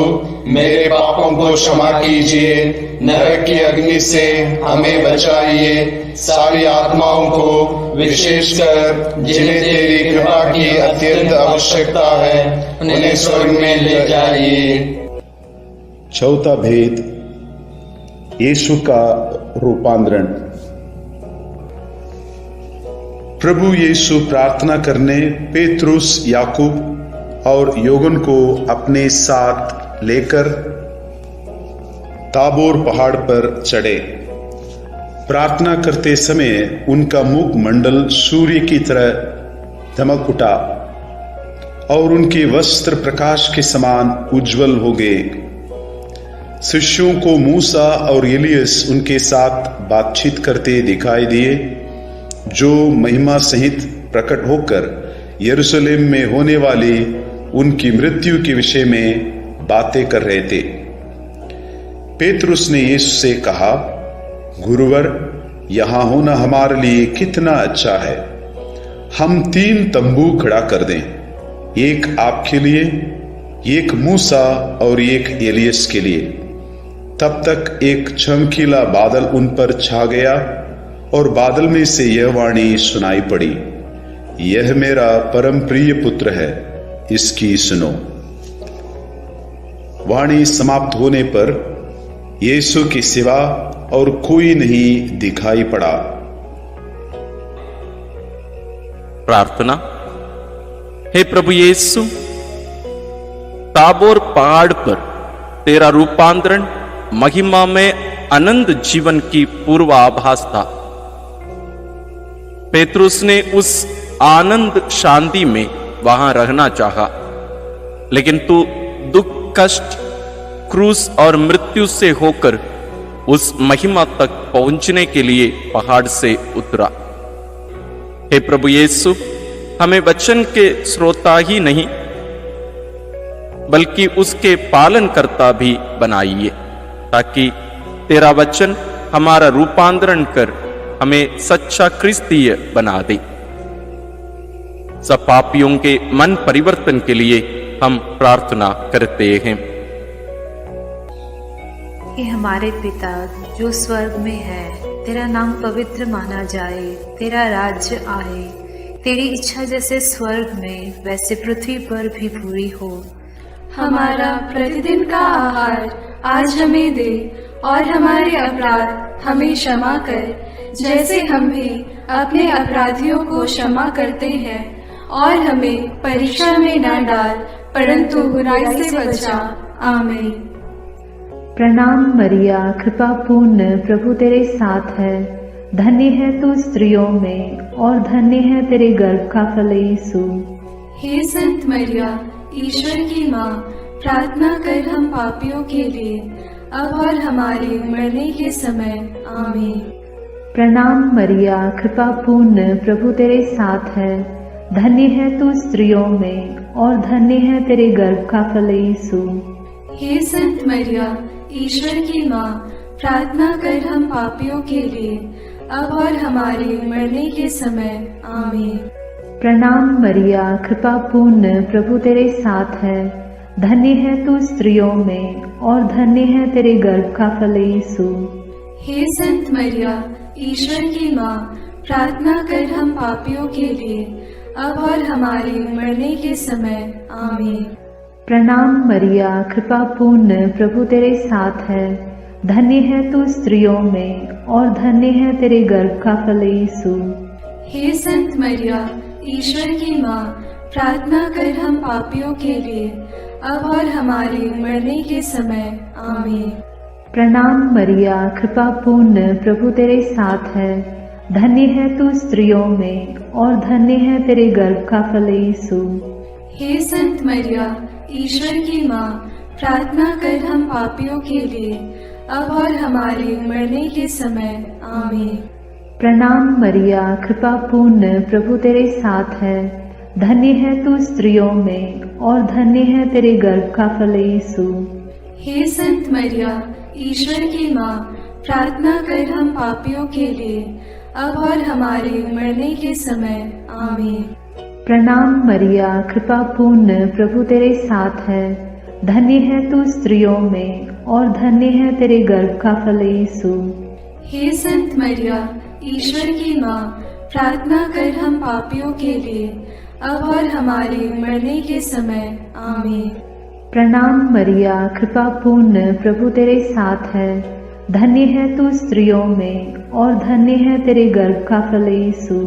मेरे पापों को क्षमा कीजिए, नरक की अग्नि से हमें बचाइए, सारी आत्माओं को, विशेषकर जिन्हें तेरी कृपा की अत्यंत आवश्यकता है, उन्हें स्वर्ग में ले जाइए। चौथा भेद, यीशु का रूपांतरण। प्रभु यीशु प्रार्थना करने पेतरुस, याकूब और योगन को अपने साथ लेकर ताबोर पहाड़ पर चढ़े। प्रार्थना करते समय उनका मुख मंडल सूर्य की तरह दमक उठा और उनके वस्त्र प्रकाश के समान उज्जवल हो गए। शिष्यों को मूसा और एलियस उनके साथ बातचीत करते दिखाई दिए, जो महिमा सहित प्रकट होकर यरूशलेम में होने वाली उनकी मृत्यु के विषय में बातें कर रहे थे। पेतरुस ने यीशु से कहा, गुरुवर, यहां होना हमारे लिए कितना अच्छा है। हम 3 तंबू खड़ा कर दें, एक आपके लिए, एक मूसा और एक एलियस के लिए। तब तक एक चमकीला बादल उन पर छा गया और बादल में से यह वाणी सुनाई पड़ी, यह मेरा परम प्रिय पुत्र है, इसकी सुनो। वाणी समाप्त होने पर यीशु के सिवा और कोई नहीं दिखाई पड़ा। प्रार्थना। हे प्रभु यीशु, ताबोर पहाड़ पर तेरा रूपांतरण महिमा में अनंत जीवन की पूर्वाभास था। पेतरुस ने उस आनंद शांति में वहां रहना चाहा, लेकिन तू दुख, कष्ट, क्रूस और मृत्यु से होकर उस महिमा तक पहुंचने के लिए पहाड़ से उतरा। हे प्रभु यीशु, हमें वचन के श्रोता ही नहीं बल्कि उसके पालनकर्ता भी बनाइए, ताकि तेरा वचन हमारा रूपांतरण कर हमें सच्चा क्रिस्तीय बना दे। सब पापियों के मन परिवर्तन के लिए हम प्रार्थना करते हैं। हे हमारे पिता जो स्वर्ग में है, तेरा नाम पवित्र माना जाए, तेरा राज्य आए, तेरी इच्छा जैसे स्वर्ग में वैसे पृथ्वी पर भी पूरी हो। हमारा प्रतिदिन का आहार आज हमें दे, और हमारे अपराध हमें क्षमा कर, जैसे हम भी अपने अपराधियों को क्षमा करते हैं, और हमें परीक्षा में न डाल, परंतु बुराई से बचा। आमीन। प्रणाम मरिया, कृपा पूर्ण, प्रभु तेरे साथ है, धन्य है तू स्त्रियों में और धन्य है तेरे गर्भ का फल यीशु। हे संत मरिया, ईश्वर की माँ, प्रार्थना कर हम पापियों के लिए, अब और हमारे मरने के समय। आमीन। प्रणाम मरिया, कृपा पूर्ण, प्रभु तेरे साथ है, धन्य है तू स्त्रियों में और धन्य है तेरे गर्भ का फल यीशु। हे संत मरिया, ईश्वर की माँ, प्रार्थना कर हम पापियों के लिए, अब और हमारे मरने के समय। आमीन। प्रणाम मरिया, कृपा पूर्ण, प्रभु तेरे साथ है, धन्य है तू स्त्रियों में और धन्य है तेरे गर्भ का फल यीशु। हे संत मरिया, ईश्वर की माँ, प्रार्थना कर हम पापियों के लिए, अब और हमारे मरने के समय। आमीन। प्रणाम मरिया, कृपा पूर्ण, प्रभु तेरे साथ है, धन्य है तू स्त्रियों में और धन्य है तेरे गर्भ का फल यीशु। हे संत मरिया, ईश्वर की माँ, प्रार्थना कर हम पापियों के लिए, अब और हमारे मरने के समय। आमीन। प्रणाम मरिया, कृपा पूर्ण, प्रभु तेरे साथ है, धन्य है तू स्त्रियों में और धन्य है तेरे गर्भ का फल यीशु। हे संत मरिया, ईश्वर की माँ, प्रार्थना कर हम पापियों के लिए, अब और हमारे मरने के समय। आमीन। प्रणाम मरिया, कृपा पूर्ण, प्रभु तेरे साथ है, धन्य है तू स्त्रियों में और धन्य है तेरे गर्भ का फल यीशु। हे संत मरिया, ईश्वर की माँ, प्रार्थना कर हम पापियों के लिए, अब और हमारे मरने के समय। आमीन। प्रणाम मरिया, कृपा पूर्ण, प्रभु तेरे साथ है, धन्य है तू स्त्रियों में और धन्य है तेरे गर्भ का फल यीशु। हे संत मरिया, ईश्वर की माँ, प्रार्थना कर हम पापियों के लिए, अब और हमारे मरने के समय। आमीन। प्रणाम मरिया, कृपा पूर्ण, प्रभु तेरे साथ है, धन्य है तू स्त्रियों में और धन्य है तेरे गर्भ का फल यीशु।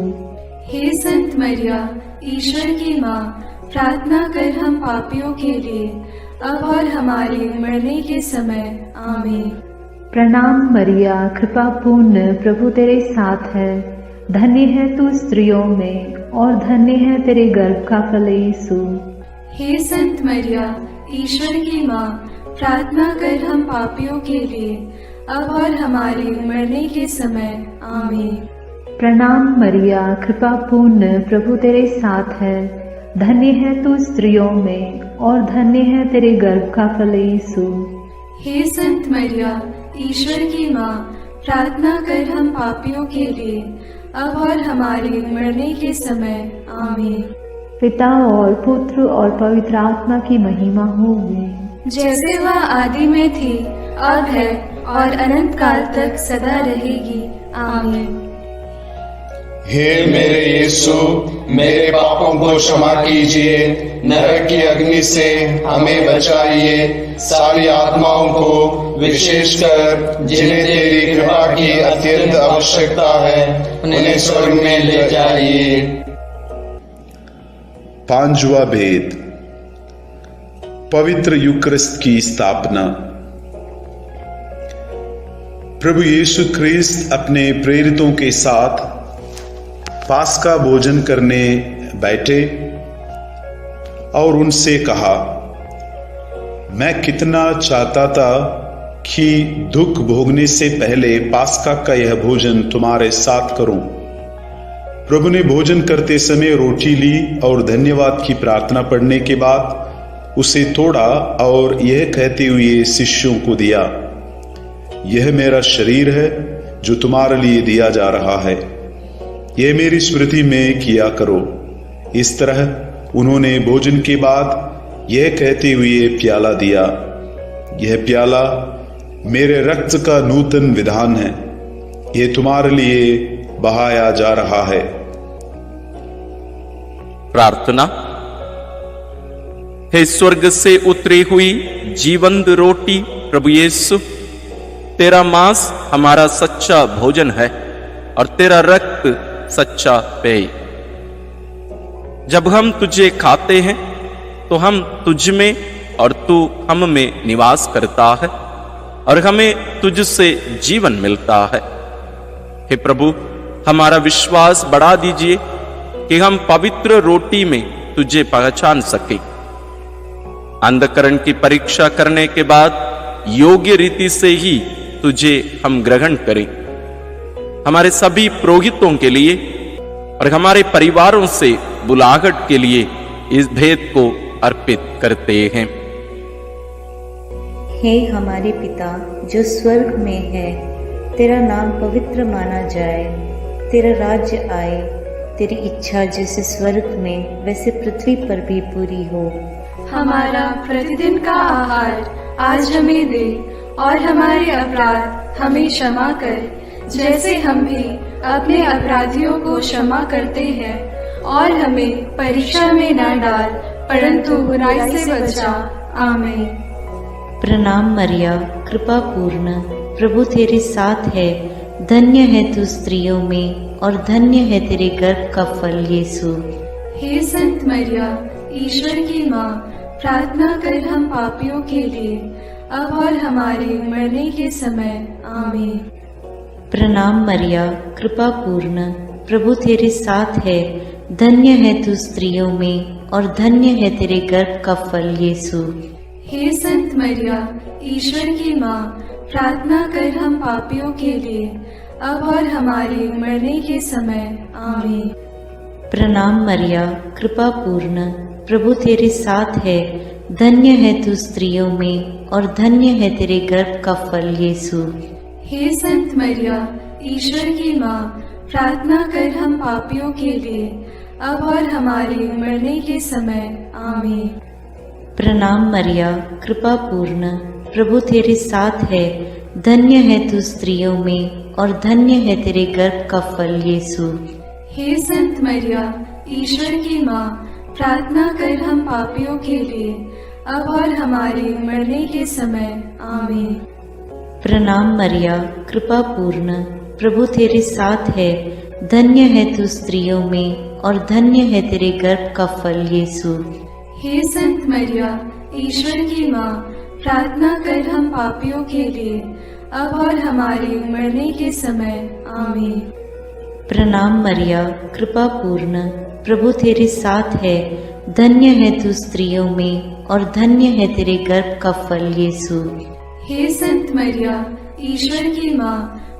हे संत मरिया, ईश्वर की माँ, प्रार्थना कर हम पापियों के लिए, अब और हमारे मरने के समय। आमीन। प्रणाम मरिया, कृपा पूर्ण, प्रभु तेरे साथ है, धन्य है तू स्त्रियों में और धन्य है तेरे गर्भ का फल यीशु। हे संत मरिया, ईश्वर की माँ, प्रार्थना कर हम पापियों के लिए, अब और हमारे मरने के समय। आमीन। प्रणाम मरिया, कृपा पूर्ण, प्रभु तेरे साथ है, धन्य है तू स्त्रियों में और धन्य है तेरे गर्भ का फल यीशु। हे संत मरिया, ईश्वर की माँ, प्रार्थना कर हम पापियों के लिए, अब और हमारे मरने के समय। आमीन। पिता और पुत्र और पवित्र आत्मा की महिमा होगी, जैसे वह आदि में थी, अब है और अनंत काल तक सदा रहेगी। आमीन। हे मेरे यीशु, मेरे पापों को क्षमा कीजिए, नरक की अग्नि से हमें बचाइए, सारी आत्माओं को विशेषकर जिन्हें तेरी कृपा की अत्यंत आवश्यकता है उन्हें स्वर्ग में ले जाइए। पांचवा भेद, पवित्र यूकरिस्त की स्थापना। प्रभु यीशु ख्रिस्त अपने प्रेरितों के साथ पास्का भोजन करने बैठे और उनसे कहा, मैं कितना चाहता था कि दुख भोगने से पहले पास्का का यह भोजन तुम्हारे साथ करूं। प्रभु ने भोजन करते समय रोटी ली और धन्यवाद की प्रार्थना पढ़ने के बाद उसे तोड़ा और यह कहते हुए शिष्यों को दिया, यह मेरा शरीर है जो तुम्हारे लिए दिया जा रहा है, यह मेरी स्मृति में किया करो। इस तरह उन्होंने भोजन के बाद यह कहते हुए प्याला दिया, यह प्याला मेरे रक्त का नूतन विधान है, यह तुम्हारे लिए बहाया जा रहा है। प्रार्थना। हे स्वर्ग से उतरी हुई जीवंत रोटी प्रभु यीशु, तेरा मांस हमारा सच्चा भोजन है और तेरा रक्त सच्चा पेय। जब हम तुझे खाते हैं तो हम तुझ में और तू हम में निवास करता है और हमें तुझसे जीवन मिलता है। हे प्रभु, हमारा विश्वास बढ़ा दीजिए कि हम पवित्र रोटी में तुझे पहचान सके। अंधकरण की परीक्षा करने के बाद योग्य रीति से ही तुझे हम ग्रहण करें। हमारे सभी पुरोहितों के लिए और हमारे परिवारों से बुलाहट के लिए इस भेद को अर्पित करते हैं। हे हमारे पिता जो स्वर्ग में है, तेरा नाम पवित्र माना जाए, तेरा राज्य आए, तेरी इच्छा जैसे स्वर्ग में वैसे पृथ्वी पर भी पूरी हो। हमारा प्रतिदिन का आहार आज हमें दे और हमारे अपराध हमें क्षमा कर, जैसे हम भी अपने अपराधियों को क्षमा करते हैं, और हमें परीक्षा में न डाल परंतु बुराई से बचा। आमीन। प्रणाम मरिया, कृपा पूर्ण, प्रभु तेरे साथ है, धन्य है तू स्त्रियों में और धन्य है तेरे गर्भ का फल यीशु। हे संत मरिया, ईश्वर की माँ, प्रार्थना कर हम पापियों के लिए अब और हमारे मरने के समय। आमीन। प्रणाम मरिया, कृपा पूर्ण, प्रभु तेरे साथ है, धन्य है तू स्त्रियों में और धन्य है तेरे गर्भ का फल यीशु। हे संत मरिया, ईश्वर की माँ, प्रार्थना कर हम पापियों के लिए अब और हमारे मरने के समय। आमीन। प्रणाम मरिया, कृपा पूर्ण, प्रभु तेरे साथ है, धन्य है तू स्त्रियों में और धन्य है तेरे गर्भ का फल यीशु। हे संत मरिया, ईश्वर की माँ, प्रार्थना कर हम पापियों के लिए अब और हमारे मरने के समय। आमीन। प्रणाम मरिया, कृपा पूर्ण, प्रभु तेरे साथ है, धन्य है तू स्त्रियों में और धन्य है तेरे गर्भ का फल यीशु। हे संत मरिया, ईश्वर की माँ, प्रार्थना कर हम पापियों के लिए अब और हमारे मरने के समय। आमीन। प्रणाम मरिया, कृपा पूर्ण, प्रभु तेरे साथ है, धन्य है तू स्त्रियों में और धन्य है तेरे गर्भ का फल यीशु। हे संत मरिया, ईश्वर की माँ, प्रार्थना कर हम पापियों के लिए अब और हमारे मरने के समय। आमीन। प्रणाम मरिया, कृपा पूर्ण, प्रभु तेरे साथ है, धन्य है तू स्त्रियों में और धन्य है तेरे गर्भ का फल यीशु। हे संत मरिया, ईश्वर की माँ,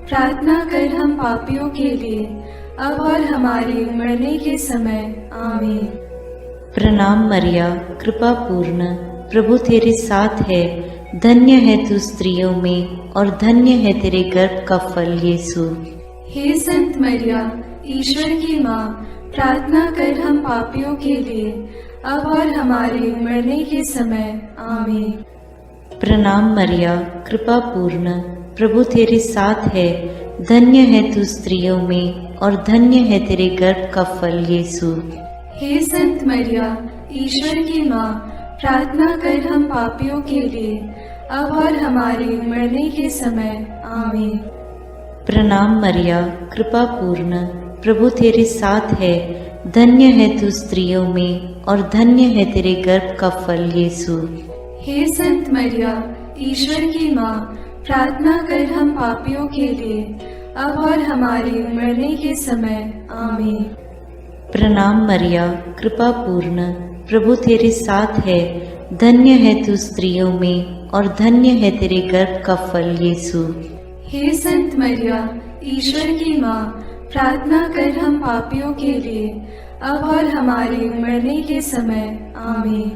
प्रार्थना कर हम पापियों के लिए अब और हमारे मरने के समय। आमीन। प्रणाम मरिया, कृपा पूर्ण, प्रभु तेरे साथ है, धन्य है तू स्त्रियों में और धन्य है तेरे गर्भ का फल यीशु। हे संत मरिया, ईश्वर की माँ, प्रार्थना कर हम पापियों के लिए अब और हमारे मरने के समय। आमीन। प्रणाम मरिया, कृपा पूर्ण, प्रभु तेरे साथ है, धन्य है तू स्त्रियों में और धन्य है तेरे गर्भ का फल यीशु। हे संत मरिया, ईश्वर की माँ, प्रार्थना कर हम पापियों के लिए, अब और हमारे मरने के समय। आमीन। प्रणाम मरिया, कृपा पूर्ण, प्रभु तेरे साथ है, धन्य है तू स्त्रियों में और धन्य है तेरे गर्भ का फल यीशु। हे संत मरिया, ईश्वर की माँ, प्रार्थना कर हम पापियों के लिए, अब और हमारे मरने के समय। आमीन। प्रणाम मरिया, कृपा पूर्ण, प्रभु तेरे साथ है, धन्य है तू स्त्रियों में और धन्य है तेरे गर्भ का फल यीशु। हे संत मरिया, ईश्वर की माँ, प्रार्थना कर हम पापियों के लिए, अब और हमारे मरने के समय। आमीन।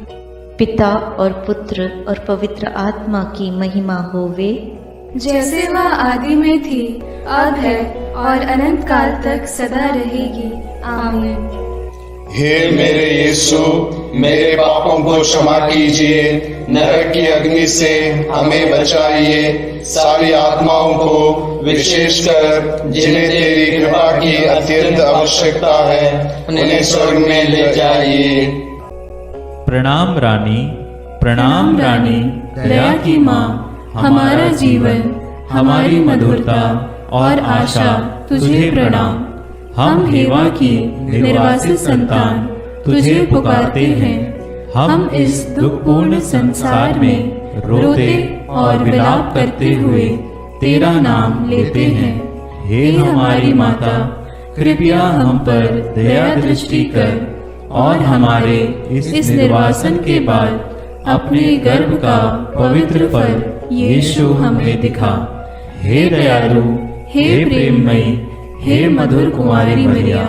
पिता और पुत्र और पवित्र आत्मा की महिमा होवे, जैसे वह आदि में थी, अब है और अनंत काल तक सदा रहेगी। आमीन। हे मेरे यीशु, मेरे पापों को क्षमा कीजिए, नरक की अग्नि से हमें बचाइए, सारी आत्माओं को विशेषकर जिन्हें तेरी कृपा की अत्यंत आवश्यकता है उन्हें स्वर्ग में ले जाइए। प्रणाम रानी, प्रणाम रानी, दया की माँ, हमारा जीवन, हमारी मधुरता और आशा तुझे प्रणाम। हम हेवा की निर्वासित संतान तुझे पुकारते हैं। हम इस दुखपूर्ण संसार में रोते और विलाप करते हुए तेरा नाम लेते हैं। हे हमारी माता, कृपया हम पर दया दृष्टि कर और हमारे इस निर्वासन के बाद अपने गर्भ का पवित्र फल यीशु हमें दिखा। हे दयालु, हे प्रेममयी, हे मधुर कुमारी मरिया।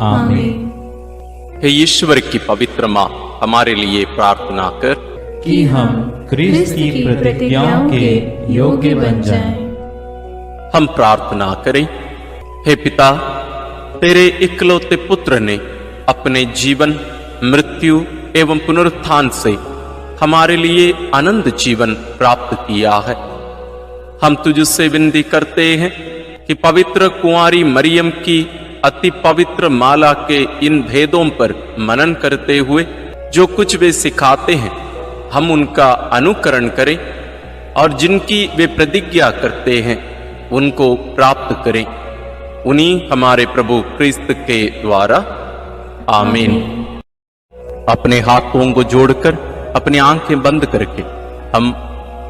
आमीन। हे ईश्वर की पवित्र माँ, हमारे लिए प्रार्थना कर कि हम क्रिस्त की प्रतिज्ञाओं के योग्य बन जाएं। हम प्रार्थना करें। हे पिता, तेरे इकलौते पुत्र ने अपने जीवन, मृत्यु एवं पुनरुत्थान से हमारे लिए आनंद जीवन प्राप्त किया है। हम तुझसे विनती करते हैं कि पवित्र कुंवारी मरियम की अति पवित्र माला के इन भेदों पर मनन करते हुए जो कुछ वे सिखाते हैं, हम उनका अनुकरण करें और जिनकी वे प्रतिज्ञा करते हैं उनको प्राप्त करें। उन्हीं हमारे प्रभु क्रिस्त के द्वारा। आमीन। अपने हाथों को जोड़कर अपनी आंखें बंद करके हम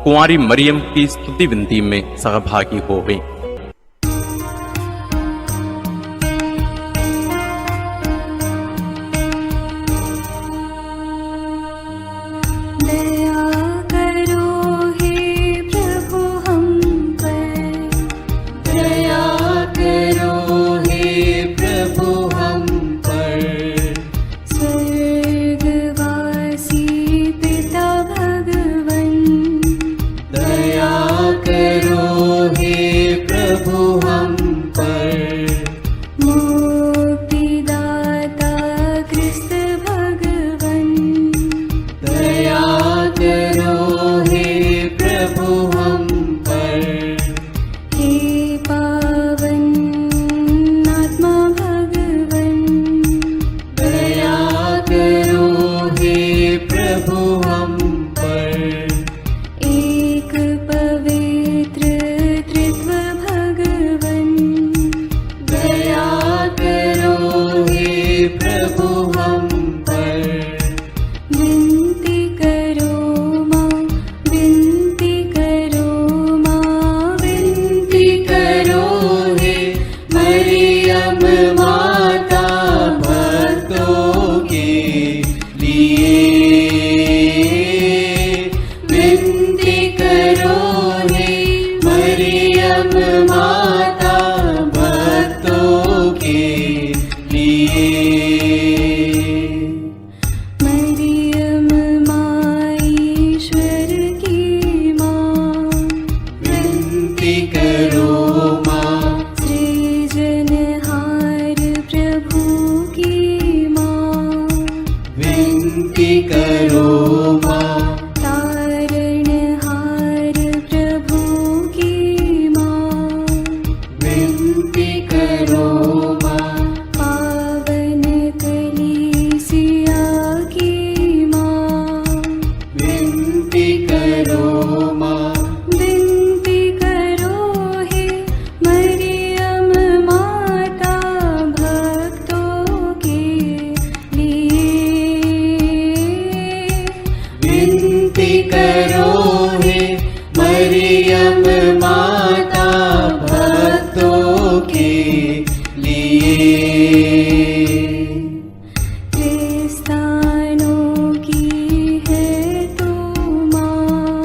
कुंवारी मरियम की स्तुति विनती में सहभागी होवें। मरियम माता भक्तों के लिए। स्थानों की है तू माँ,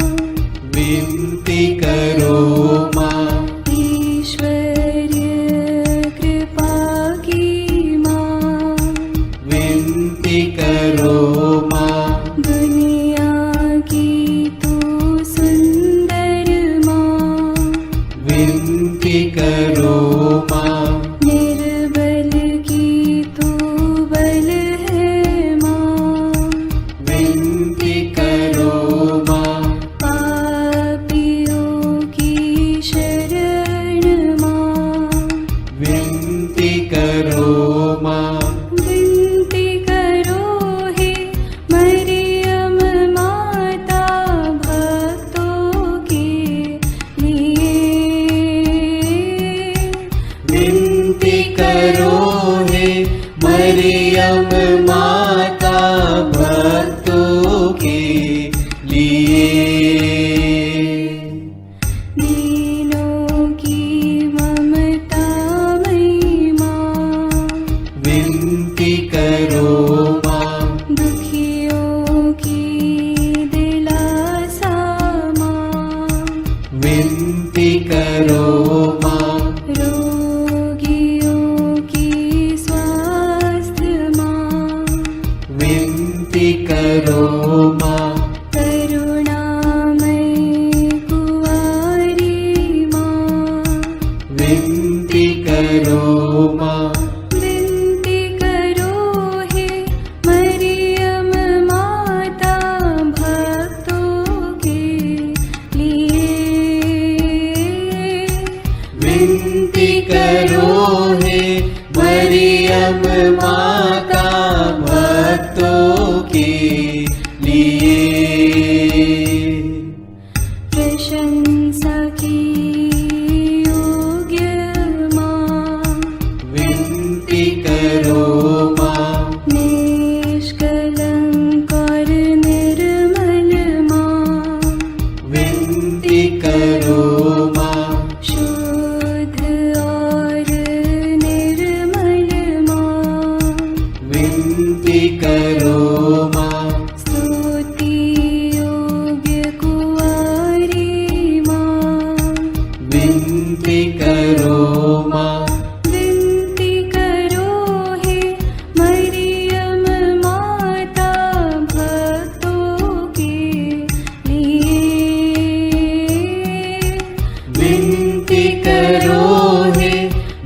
विनती करो माँ। ईश्वरीय कृपा की माँ, विनती करो माँ। दुनिया की तू सुंदर माँ, विनती करो माँ। निर्बल की तू बल है माँ, विनती करो माँ। पापियों की शरण माँ, विनती करो माँ। विनती करो हे मरियम माता भक्तों के लिए। विनती करो हे मरियम माता भक्तों के लिए। दीनों की ममता मई माँ, विनती करो माँ। दुखियों की दिलासा माँ, विनती करो माँ। रोगियों की स्वास्थ्य माँ, विनती करो माँ। करुणामयी कुंवारी माँ, विनती करो माँ। विनती करो हे मरियम माता भक्तों के लिए। विनती करो हे मरियम माता भक्तों के लिए। प्रशंसा की योग्य माँ, विनती करो माँ। निष्कलंक और निर्मल माँ, विनती करो माँ। शुद्ध और निर्मल माँ, विनती करो माँ। स्तुति योग्य कुंवारी माँ, विनती करो माँ। विनती करो हे मरियम माता भक्तों के लिए। विनती करो हे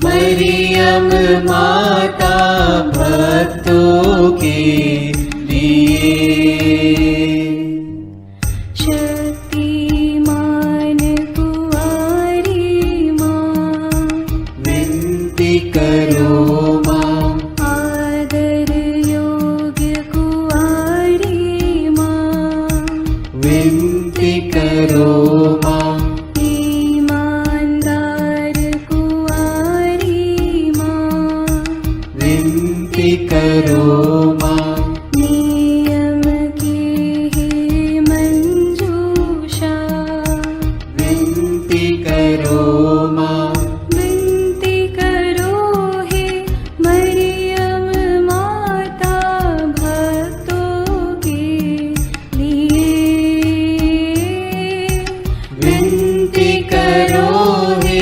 मरियम माता भक्तों के लिए। शक्तिमान कुंवारी माँ, विनती करो माँ। आदर योग्य कुंवारी माँ, विनती करो माँ। ईमानदार कुंवारी माँ, विनती करो माँ। नियम की है मंजूषा, विनती करो माँ। विनती करो हे मरियम माता भक्तों के लिए। विनती करो हे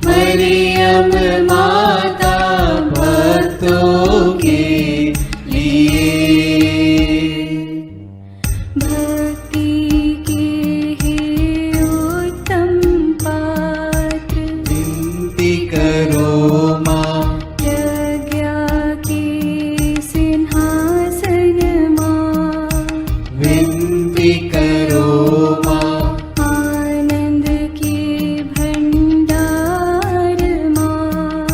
मरियम माता भक्तों के लिए। भक्ति के हे उत्तम पात्र, विनती करो माँ। प्रज्ञा के सिंहासन माँ, विनती करो माँ। आनंद के भंडार माँ,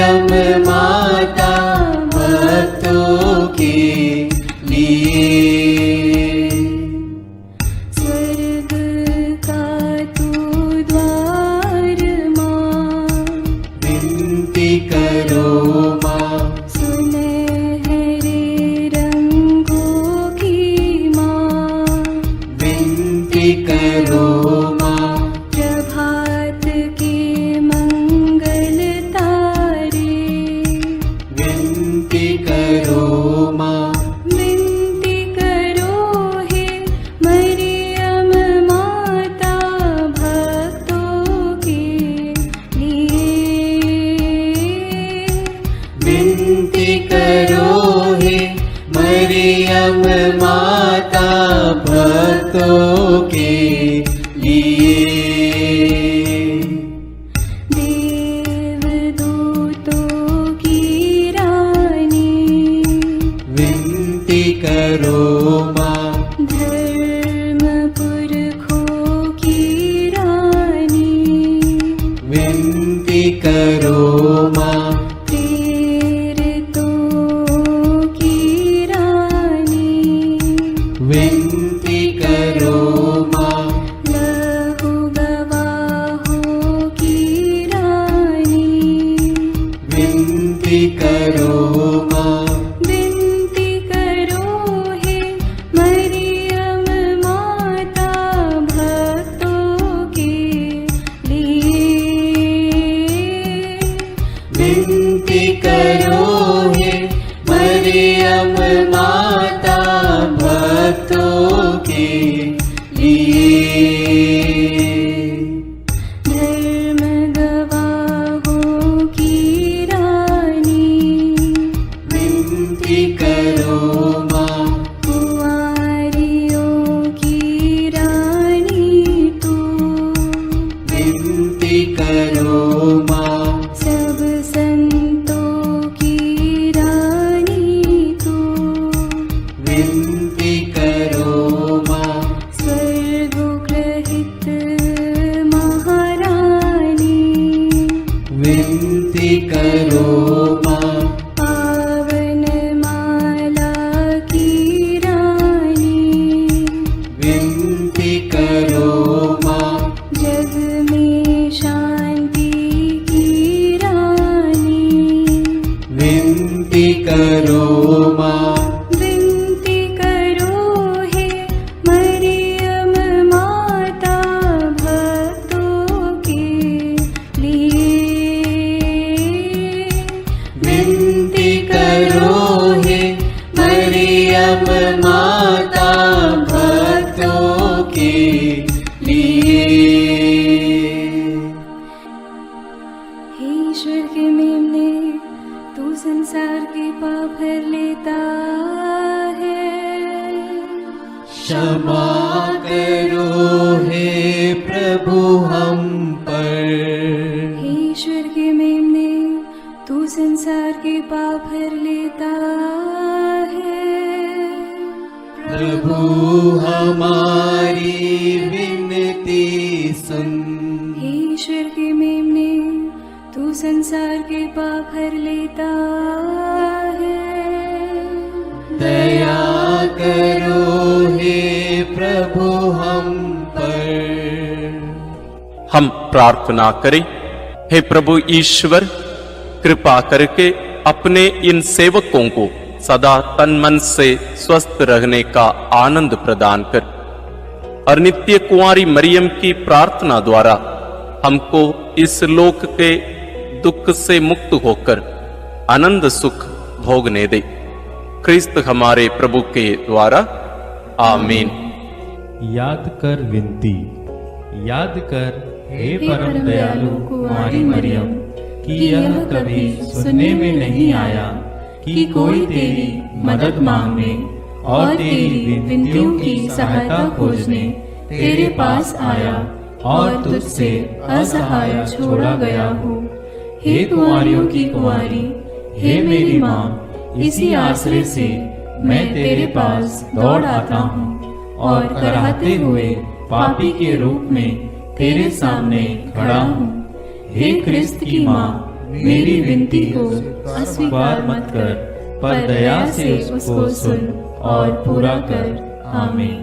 मरियम माता भक्तों के लिए। स्वर्ग का तू द्वार माँ, विनती करो माँ। सुनहरे रंगों की माँ, विनती करो माँ। प्रभात के मंगल तारे, विनती करो माँ। विनती करो हे मरियम माता भक्तों के लिए। विनती करो हे मरियम माता भक्तों के लिए। देवदूतों की रानी, विनती करो माँ। धर्म पुरखों की रानी, विनती करो माँ। प्रेरितों की रानी, विनती करो माँ। लहू गवाहों की रानी, विनती करो माँ। विनती करो हे मरियम माता भक्तों के लिए। विनती करो हे मरियम माता भक्तों के लिए। धर्म गवाहों की रानी, विनती करो माँ। कुंवारियों की रानी तू, विनती करो माँ। सब संतों की रानी तू, विनती करो माँ। स्वर्गोग्रहित महारानी, विनती करो माँ। पावन माला की रानी, विनती करो माँ। जग में शांति की रानी, विनती करो माँ। विनती करो हे मरियम माता भक्तों के लिए। विनती करो हे मरियम माता भक्तों के लिए। हे ईश्वर के मेमने, तू संसार के पाप हर लेता है। क्षमा करो हे प्रभु हम पर। हे ईश्वर के मेमने, तू संसार के पाप हर लेता है। प्रभु हमारी विनती सुन। हे ईश्वर के मेमने, तू संसार के पाप हर लेता है। दया करो हे प्रभु हम पर। हम प्रार्थना करें। हे प्रभु ईश्वर, कृपा करके अपने इन सेवकों को सदा तन मन से स्वस्थ रहने का आनंद प्रदान कर और नित्य कुंवारी मरियम की प्रार्थना द्वारा हमको इस लोक के दुख से मुक्त होकर आनंद सुख भोगने दे। क्रिस्त हमारे प्रभु के द्वारा आमीन। याद कर विनती। याद कर हे परम दयालु कुंवारी मरियम कि यह कभी सुनने में नहीं आया कि कोई तेरी मदद मांगने और तेरी विनतियों की सहायता खोजने तेरे पास आया और तुझसे असहाय छोड़ा गया हूँ। हे कुंवारियों की कुंवारी, हे मेरी माँ, इसी आश्रय से मैं तेरे पास दौड़ आता हूँ और कराहते हुए पापी के रूप में तेरे सामने खड़ा हूँ। हे क्रिस्त की माँ, मेरी विनती को अस्वीकार मत कर, पर दया से उसको सुन और पूरा कर। आमीन।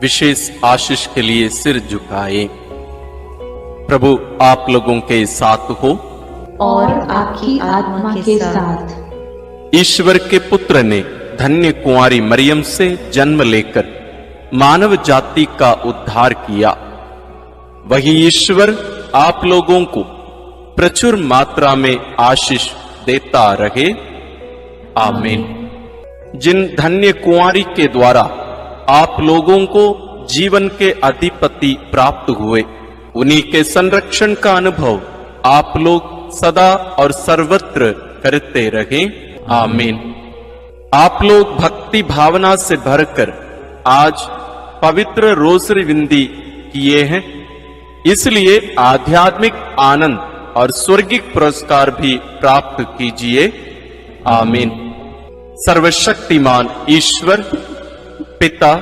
विशेष आशीष के लिए सिर झुकाए। प्रभु आप लोगों के साथ हो और आपकी आत्मा के साथ। ईश्वर के पुत्र ने धन्य कुंवारी मरियम से जन्म लेकर मानव जाति का उद्धार किया। वही ईश्वर आप लोगों को प्रचुर मात्रा में आशीष देता रहे। आमीन। जिन धन्य कुंवारी के द्वारा आप लोगों को जीवन के अधिपति प्राप्त हुए, उन्हीं के संरक्षण का अनुभव आप लोग सदा और सर्वत्र करते रहें। आमीन। आप लोग भक्ति भावना से भरकर आज पवित्र रोसरी विनती किए हैं, इसलिए आध्यात्मिक आनंद और स्वर्गिक पुरस्कार भी प्राप्त कीजिए। आमीन। सर्वशक्तिमान ईश्वर पिता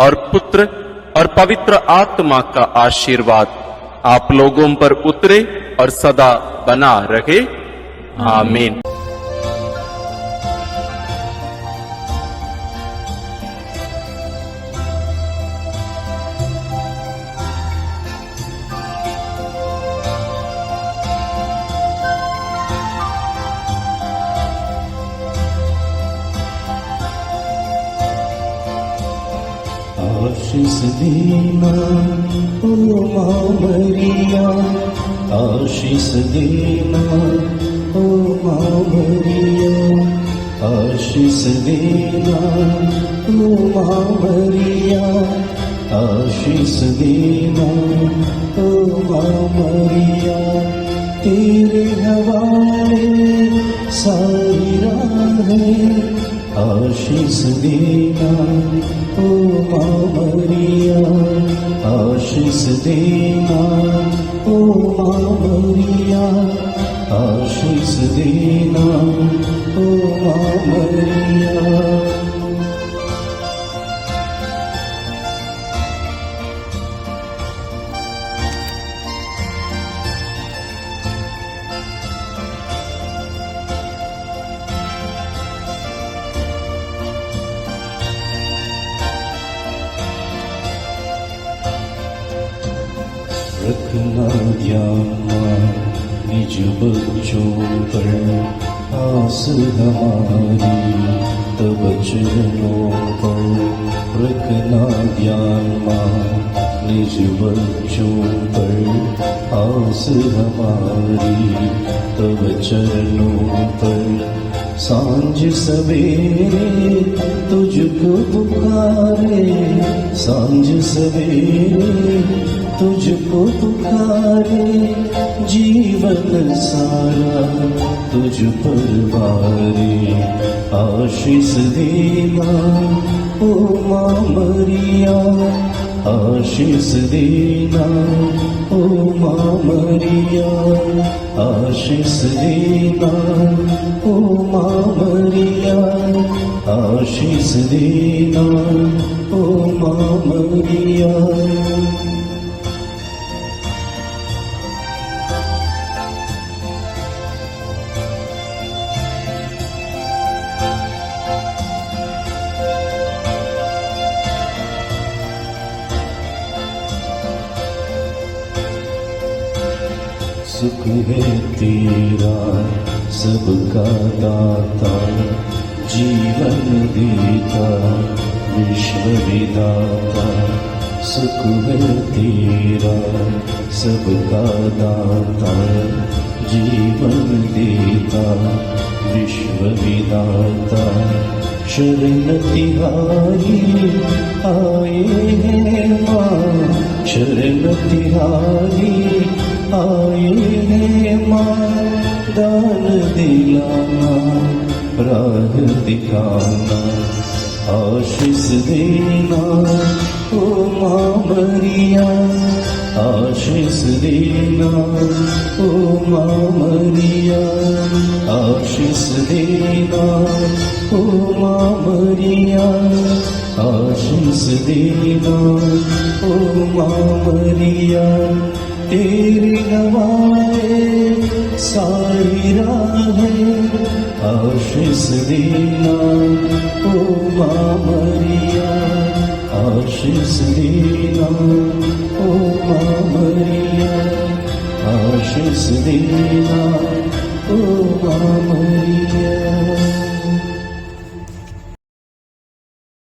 और पुत्र और पवित्र आत्मा का आशीर्वाद आप लोगों पर उतरे और सदा बना रहे। आमीन। आशीष देना ओ माँ मरिया, आशीष देना ओ माँ मरिया, आशीष देना ओ माँ मरिया, आशीष देना ओ माँ मरिया। तेरे हवाले सारी राहें, आशीष देना ओ माँ मरिया, आशीष देना ओ माँ मरिया, आशीष देना ओ माँ मरिया। रखना ध्यान निज बच्चों पर आस हमारी, तब चरणों पर रखना ध्यान निज बच्चों पर आस हमारी, तब चरणों पर सांझ सवेरे तुझको पुकारे, सांझ सवेरे तुझको पुकारे, जीवन सारा तुझ पर वारे। आशीष देना ओ माँ मरिया, आशीष देना ओ माँ मरिया, आशीष देना ओ माँ मरिया, आशीष देना ओ माँ मरिया। सुख है तेरा सबका दाता, जीवन देता विश्व विधाता। सुख है तेरा सबका दाता, जीवन देता विश्व विधाता। शरण तिहारी आए हैं माँ, शरण तिहारी आए हैं माँ। दान दिलाना राह दिखाना, आशीष देना ओ माँ मरिया, आशीष देना ओ माँ मरिया, आशीष देना ओ माँ मरिया, आशीष देना ओ माँ मरिया। तेरी नवाए सारी राहें आशीष देना ओ माँ मरिया, आशीष देना ओ माँ मरिया, आशीष देना ओ माँ मरिया।